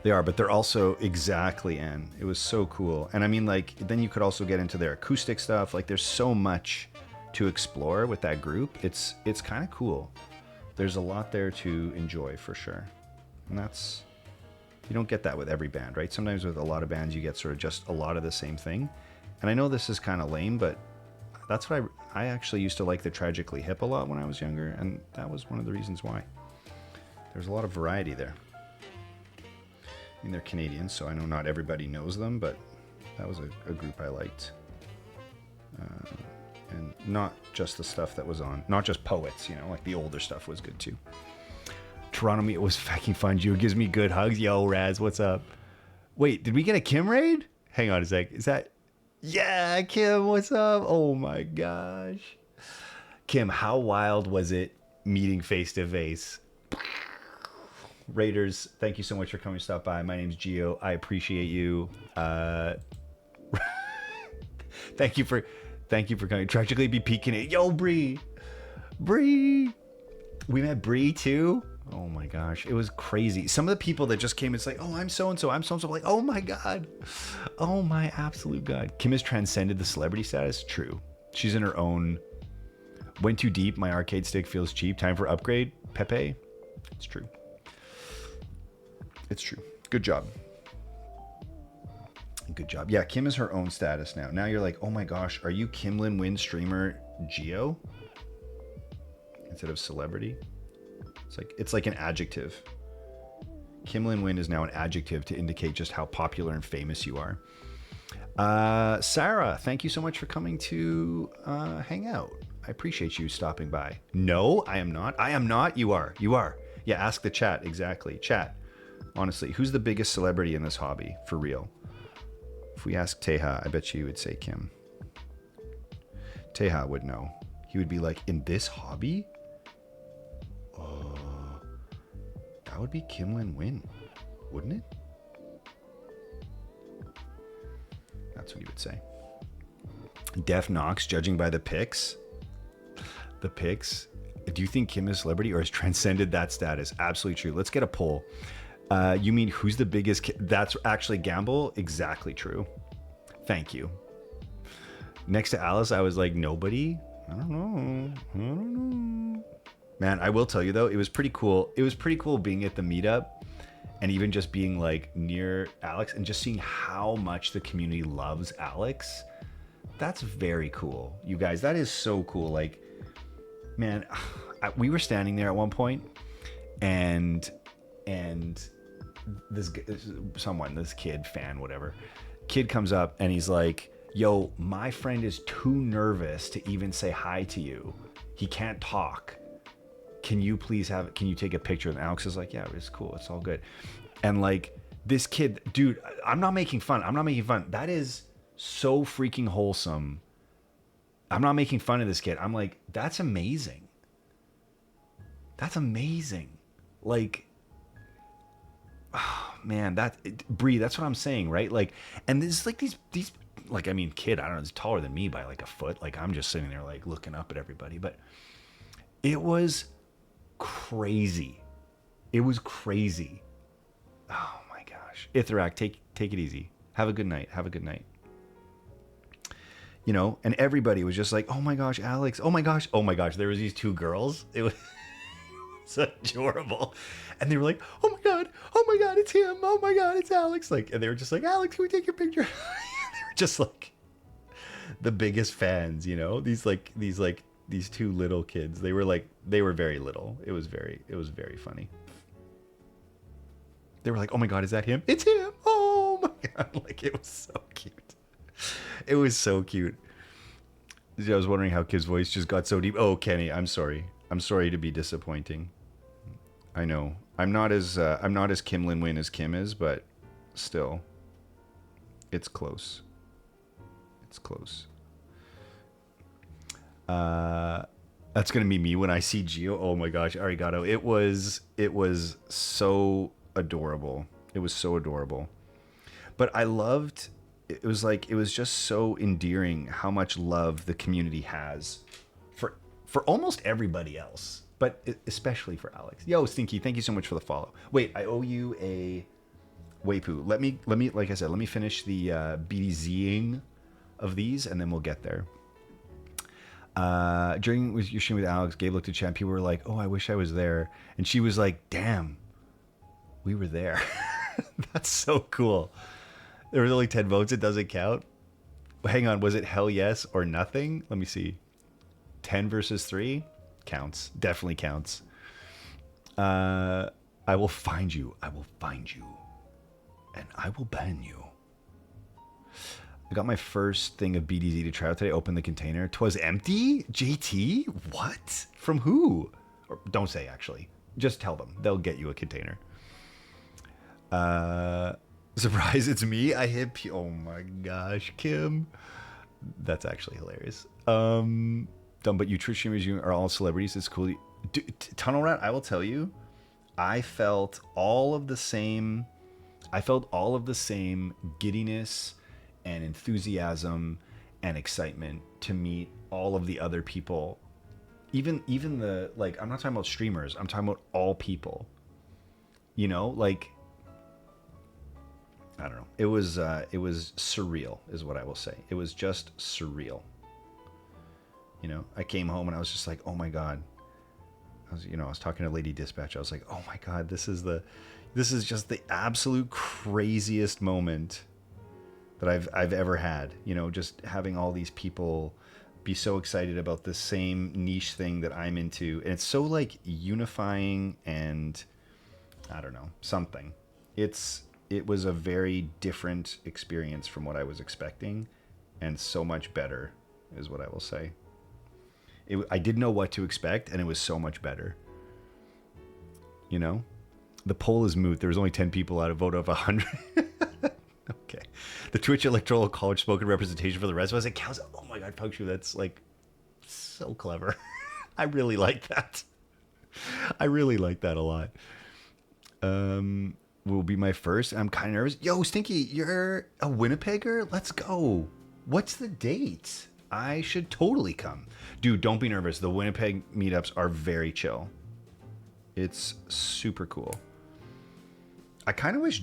They are, but they're also exactly in. It was so cool. And I mean, like, then you could also get into their acoustic stuff. Like, there's so much to explore with that group. It's kind of cool. There's a lot there to enjoy for sure. And that's, you don't get that with every band, right? Sometimes with a lot of bands, you get sort of just a lot of the same thing. And I know this is kind of lame, but that's what I actually used to like the Tragically Hip a lot when I was younger. And that was one of the reasons why. There's a lot of variety there. I mean, they're Canadian, so I know not everybody knows them, but that was a group I liked. And not just the stuff that was on, not just Poets, you know, like the older stuff was good too. Toronto Meet was fucking fun. Gio gives me good hugs. Yo, Raz, what's up? Wait, did we get a Kim raid? Hang on a sec. Is that? Yeah, Kim, what's up? Oh my gosh. Kim, how wild was it meeting face to face? Raiders, thank you so much for coming to stop by. My name's Gio. I appreciate you. Thank you for coming. Tragically be peeking it. Yo, Bree. We met Bree too. Oh my gosh, it was crazy. Some of the people that just came, it's like, oh, I'm so-and-so, I'm so-and-so. Like, oh my God. Oh my absolute God. Kim has transcended the celebrity status. True. She's in her own. Went too deep. My arcade stick feels cheap. Time for upgrade. Pepe. It's true. It's true. Good job. Good job. Yeah, Kim is her own status now. Now you're like, oh my gosh, are you Kim Lin Win streamer Geo? Instead of celebrity? It's like an adjective. Kim Lin Win is now an adjective to indicate just how popular and famous you are. Sarah, thank you so much for coming to hang out. I appreciate you stopping by. No, I am not. I am not. You are. Yeah, ask the chat. Exactly. Chat. Honestly, who's the biggest celebrity in this hobby? For real. If we ask Teja, I bet you would say Kim. Teja would know. He would be like, in this hobby? That would be Kim Lin Win, wouldn't it? That's what he would say. Def Knox, judging by the pics. The pics. Do you think Kim is a celebrity or has transcended that status? Absolutely true. Let's get a poll. You mean who's the biggest? That's actually Gamble. Exactly true. Thank you. Next to Alice, I was like, nobody. I don't know. Man, I will tell you though, it was pretty cool. It was pretty cool being at the meetup and even just being like near Alex and just seeing how much the community loves Alex. That's very cool. You guys, that is so cool. Like, man, we were standing there at one point and this kid, fan, whatever, kid comes up and he's like, yo, my friend is too nervous to even say hi to you. He can't talk. Can you take a picture? And Alex is like, yeah, it's cool. It's all good. And like this kid, dude, I'm not making fun. That is so freaking wholesome. I'm not making fun of this kid. I'm like, that's amazing. Like, oh man, Bree, that's what I'm saying, right? Like, and there's like these, like, I mean, kid, I don't know, he's taller than me by like a foot. Like, I'm just sitting there like looking up at everybody, but it was crazy. Oh my gosh. Ithrak, take it easy. Have a good night. You know, and everybody was just like, oh my gosh, Alex. Oh my gosh. There was these two girls. It was so adorable. And they were like, oh my God, it's him. Oh my God, it's Alex. Like, and they were just like, Alex, can we take your picture? They were just like the biggest fans, you know, these two little kids. They were very little. It was very funny. They were like, oh my God, is that him? It's him. Oh my God. Like, it was so cute. It was so cute. I was wondering how Kim's voice just got so deep. Oh, Kenny, I'm sorry. I'm sorry to be disappointing. I know. I'm not as Kim Lin Win as Kim is, but still, it's close. It's close. That's gonna be me when I see Gio. Oh my gosh, arigato. It was so adorable. It was so adorable. But I loved. It was just so endearing how much love the community has for almost everybody else, but especially for Alex. Yo, Stinky, thank you so much for the follow. Wait, I owe you a Waipu. Let me like I said, let me finish the BDZing of these, and then we'll get there. During your stream with Alex, Gabe looked at chat. People were like, "Oh, I wish I was there," and she was like, "Damn, we were there." That's so cool. There was only 10 votes. It doesn't count. Hang on. Was it hell yes or nothing? Let me see. 10 versus 3 counts. Definitely counts. I will find you. I will find you. And I will ban you. I got my first thing of BDZ to try out today. Open the container. 'Twas empty? JT? What? From who? Or don't say, actually. Just tell them. They'll get you a container. Surprise, it's me. I hit oh my gosh, Kim. That's actually hilarious. Dumb, but you true streamers, you are all celebrities. It's cool. Tunnel Rat, I will tell you, I felt all of the same giddiness and enthusiasm and excitement to meet all of the other people. Even the, like, I'm not talking about streamers, I'm talking about all people. You know, like, I don't know. It was surreal, is what I will say. It was just surreal. You know, I came home and I was just like, oh my God. I was talking to Lady Dispatch. I was like, oh my God, this is just the absolute craziest moment that I've ever had. You know, just having all these people be so excited about the same niche thing that I'm into. And it's so like unifying and I don't know, something. It was a very different experience from what I was expecting, and so much better, is what I will say. I didn't know what to expect, and it was so much better. You know? The poll is moot. There was only 10 people out of vote of 100. Okay. The Twitch Electoral College spoken representation for the rest of us, it counts. Oh my God, Puncture, that's like so clever. I really like that. I really like that a lot. Will be my first. I'm kind of nervous. Yo, Stinky, you're a Winnipegger? Let's go. What's the date? I should totally come. Dude, don't be nervous. The Winnipeg meetups are very chill. It's super cool. I kind of wish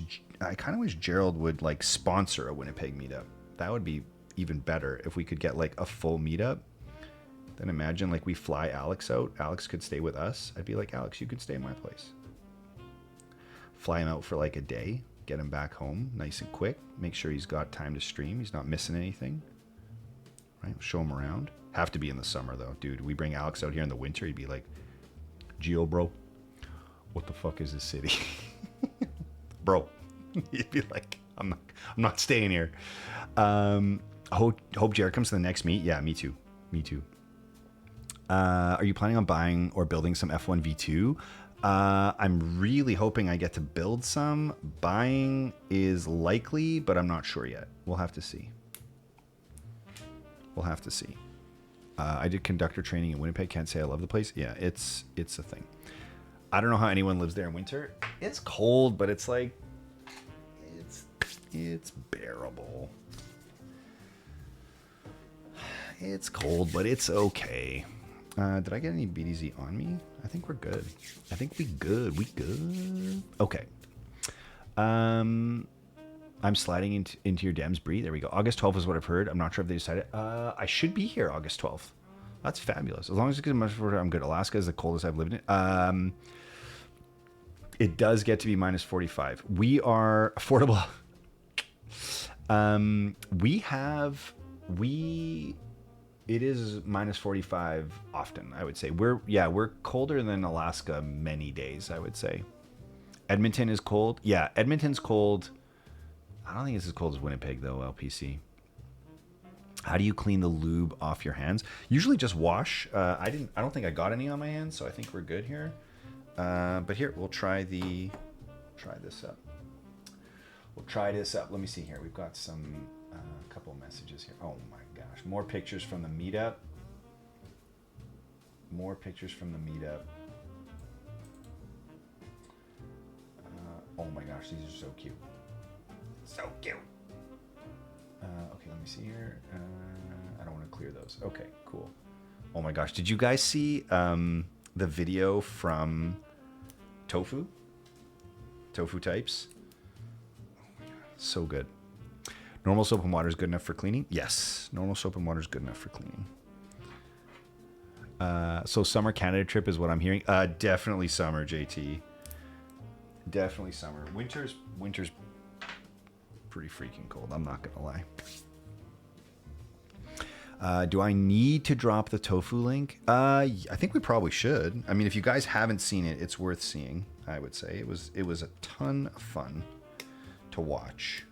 Gerald would like sponsor a Winnipeg meetup. That would be even better if we could get like a full meetup. Then imagine like we fly Alex out. Alex could stay with us. I'd be like, Alex, you could stay in my place. Fly him out for like a day, get him back home nice and quick, make sure he's got time to stream, he's not missing anything, right? Show him around. Have to be in the summer though, dude. We bring Alex out here in the winter, he'd be like, Gio, bro, what the fuck is this city? Bro, he'd be like, I'm not staying here. Hope Jared comes to the next meet. Yeah, me too. Are you planning on buying or building some F1 V2? I'm really hoping I get to build some. Buying is likely, but I'm not sure yet. We'll have to see. I did conductor training in Winnipeg. Can't say I love the place. Yeah, it's a thing. I don't know how anyone lives there in winter. It's cold, but it's like, it's bearable. It's cold, but it's okay. Did I get any BDZ on me? I think we're good. I think we good. Okay. I'm sliding into your DMs, Bree. There we go. August 12th is what I've heard. I'm not sure if they decided. I should be here August 12th. That's fabulous. As long as it's good, I'm good. Alaska is the coldest I've lived in. It does get to be minus 45. We are affordable. It is minus 45 often, I would say. We're colder than Alaska many days, I would say. Edmonton is cold. Yeah, Edmonton's cold. I don't think it's as cold as Winnipeg, though, LPC. How do you clean the lube off your hands? Usually just wash. I don't think I got any on my hands, so I think we're good here. But here, we'll try this up. We'll try this up. Let me see here. We've got some couple messages here. Oh my gosh, more pictures from the meetup. More pictures from the meetup. Oh my gosh, these are so cute. So cute. Okay, let me see here. I don't want to clear those. Okay, cool. Oh my gosh, did you guys see the video from Tofu? Tofu Types? Oh my god, so good. Normal soap and water is good enough for cleaning? Yes, normal soap and water is good enough for cleaning. So summer Canada trip is what I'm hearing. Definitely summer, JT. Definitely summer. Winter's pretty freaking cold. I'm not gonna lie. Do I need to drop the tofu link? I think we probably should. I mean, if you guys haven't seen it, it's worth seeing. I would say it was a ton of fun to watch.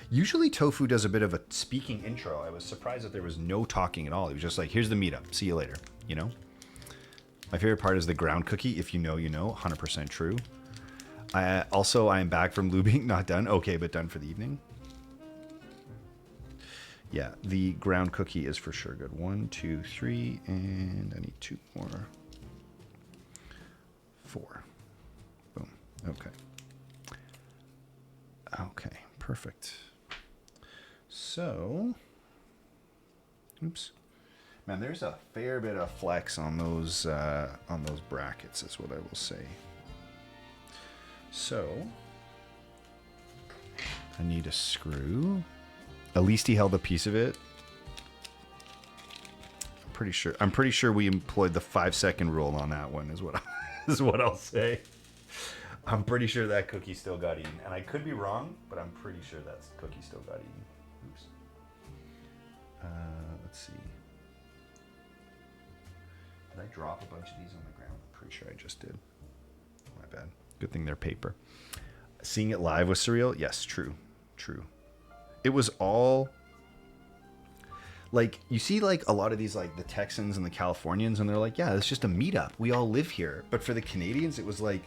Usually Tofu does a bit of a speaking intro. I was surprised that there was no talking at all. He was just like, here's the meetup. See you later. You know? My favorite part is the ground cookie. If you know, you know. 100% true. I am back from lubing. Not done. Okay, but done for the evening. Yeah, the ground cookie is for sure good. 1, 2, 3, and I need 2 more. 4. Boom. Okay. Okay, perfect. So, oops, man, there's a fair bit of flex on those brackets, is what I will say. So, I need a screw. At least he held a piece of it. I'm pretty sure we employed the 5-second rule on that one. Is what I'll say. I'm pretty sure that cookie still got eaten, and I could be wrong, but I'm pretty sure that cookie still got eaten. Oops. Let's see. Did I drop a bunch of these on the ground? I'm pretty sure I just did. My bad. Good thing they're paper. Seeing it live was surreal. Yes, true. It was all like, you see like a lot of these, like the Texans and the Californians, and they're like, yeah, it's just a meetup. We all live here. But for the Canadians, it was like,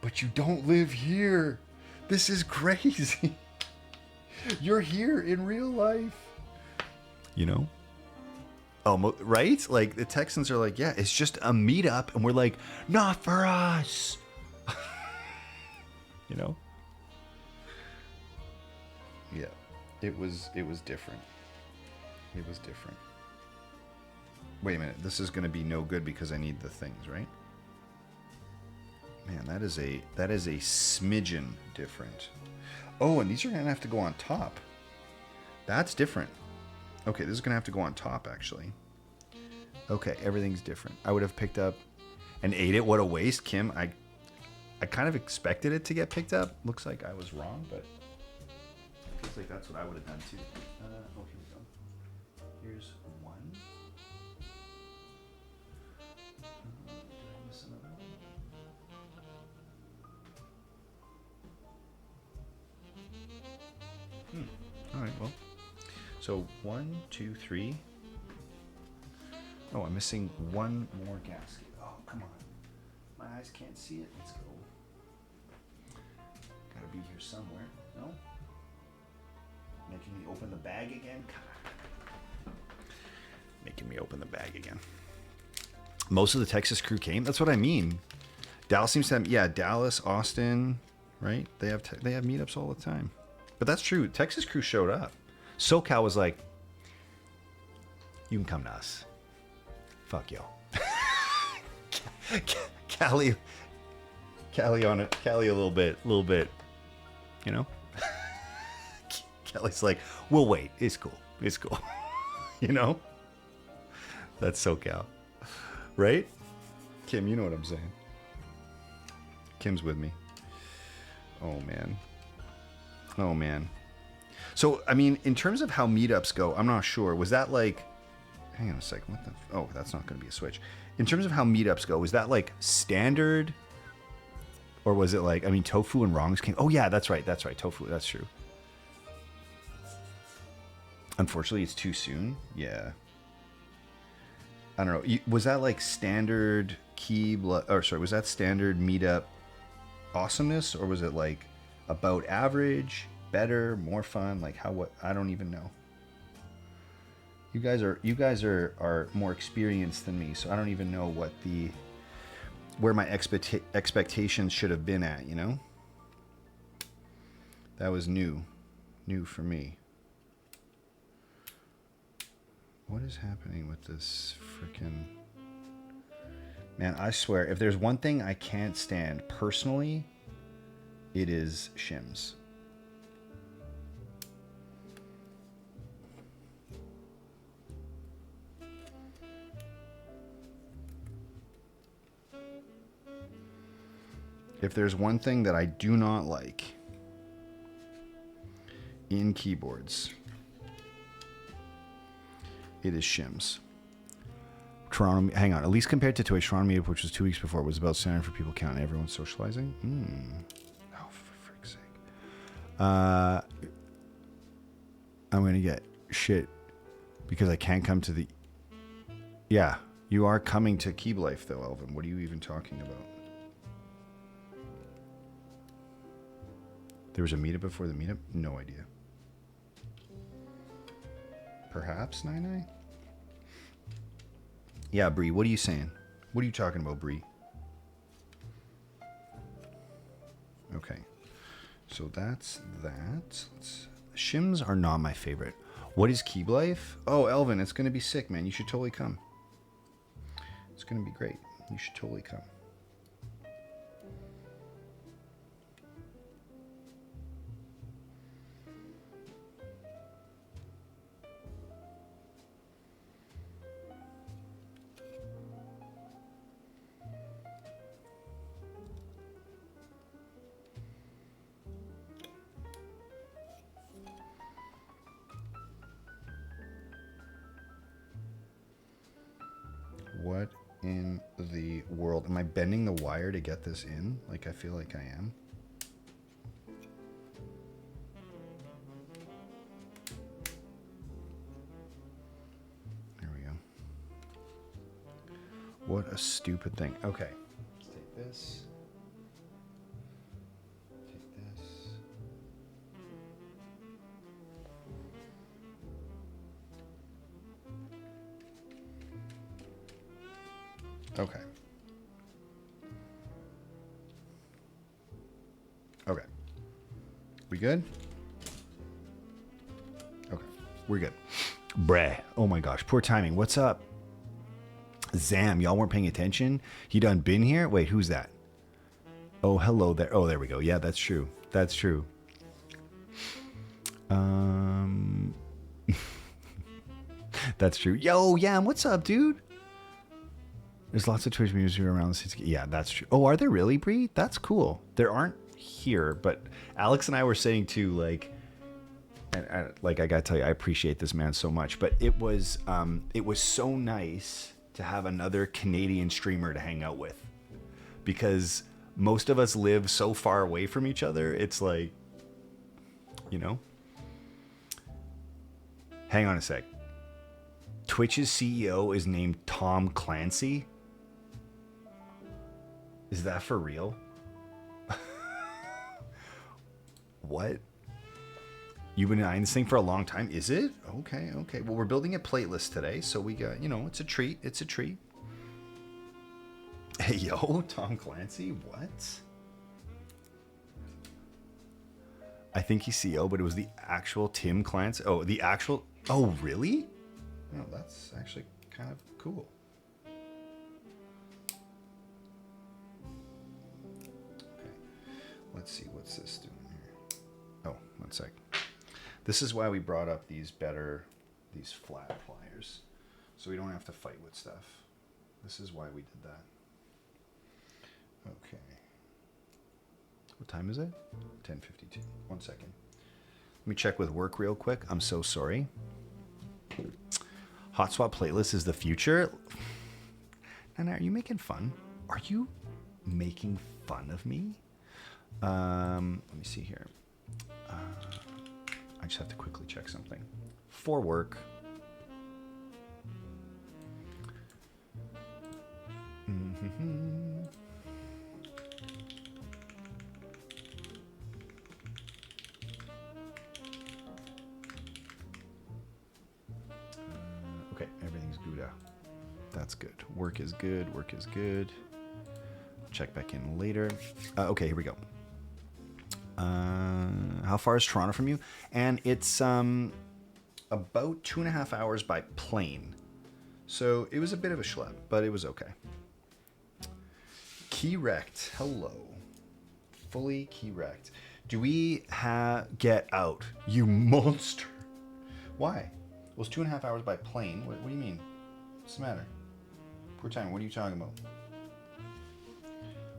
but you don't live here. This is crazy. You're here in real life. You know? Oh, right? Like the Texans are like, yeah, it's just a meetup. And we're like, not for us. You know? Yeah. It was different. It was different. Wait a minute. This is going to be no good because I need the things, right? Man, that is a smidgen different. Oh, and these are going to have to go on top. That's different. Okay, this is going to have to go on top, actually. Okay, everything's different. I would have picked up and ate it. What a waste, Kim. I kind of expected it to get picked up. Looks like I was wrong, but it feels like that's what I would have done, too. Oh, here we go. Here's one. Did I miss another one? All right, well. So 1, 2, 3. Oh, I'm missing one more gasket. Oh, come on. My eyes can't see it. Let's go. Gotta be here somewhere. No? Making me open the bag again? Making me open the bag again. Most of the Texas crew came? That's what I mean. Dallas seems to have, yeah, Dallas, Austin, right? They have meetups all the time. But that's true. Texas crew showed up. SoCal was like, you can come to us. Fuck yo. Cali on it. Cali a little bit, you know? Cali's like, we'll wait. It's cool. You know? That's SoCal. Right? Kim, you know what I'm saying. Kim's with me. Oh, man. So, I mean, in terms of how meetups go, I'm not sure. Was that like... Hang on a second. What the... Oh, that's not going to be a switch. In terms of how meetups go, was that like standard? Or was it like... I mean, Tofu and Wrongs came... Oh, yeah, that's right. Tofu, that's true. Unfortunately, it's too soon. Yeah. I don't know. Was that like standard was that standard meetup awesomeness, or was it like about average, better, more fun? Like what? I don't even know. You guys are more experienced than me, so I don't even know where my expectations should have been at, you know? That was new for me. What is happening with this freaking... Man, I swear, if there's one thing I can't stand personally, it is shims. If there's one thing that I do not like in keyboards, it is shims. Toronto, hang on. At least compared to Toronto meetup, which was 2 weeks before, it was about standard for people counting. Everyone's socializing. Oh, for frick's sake. I'm gonna get shit because I can't come to the. Yeah, you are coming to Keeb Life though, Elvin. What are you even talking about? There was a meetup before the meetup? No idea. Perhaps, Nine. Yeah, Bree, what are you saying? What are you talking about, Bree? Okay. So that's that. Shims are not my favorite. What is Keeb Life? Oh, Elvin, it's going to be sick, man. You should totally come. It's going to be great. You should totally come. What in the world? Am I bending the wire to get this in? Like, I feel like I am. There we go. What a stupid thing. Okay. Let's take this. Take this. Okay. Okay. We good? Okay. We're good. Bruh. Oh my gosh. Poor timing. What's up? Zam, y'all weren't paying attention? He done been here? Wait, who's that? Oh, hello there. Oh, there we go. Yeah, that's true. That's true. That's true. Yo, Yam, what's up, dude? There's lots of Twitch music around the city. Yeah, that's true. Oh, are there really, Bree? That's cool. There aren't here, but Alex and I were saying too, like, and like I gotta tell you, I appreciate this man so much. But it was so nice to have another Canadian streamer to hang out with, because most of us live so far away from each other. It's like, you know. Hang on a sec. Twitch's CEO is named Tom Clancy. Is that for real? What? You've been eyeing this thing for a long time, is it? Okay. Well, we're building a playlist today, so we got, you know, it's a treat. It's a treat. Hey, yo, Tom Clancy, what? I think he's CEO, but it was the actual Tim Clancy. Oh, the actual. Oh, really? No, that's actually kind of cool. Okay, let's see, what's this doing here? Oh, one sec. This is why we brought up these flat pliers, so we don't have to fight with stuff. This is why we did that. Okay. What time is it? 10:52. 1 second. Let me check with work real quick. I'm so sorry. Hot swap playlist is the future. Nana, are you making fun? Are you making fun of me? Let me see here. I just have to quickly check something. for work. Okay, everything's good. That's good. Work is good. Work is good. Check back in later. Okay, here we go. How far is Toronto from you? And it's about 2.5 hours by plane. So it was a bit of a schlep, but it was okay. Key wrecked. Hello. Fully key wrecked. Do we get out? You monster. Why? Well, it's 2.5 hours by plane. What do you mean? What's the matter? Poor time. What are you talking about?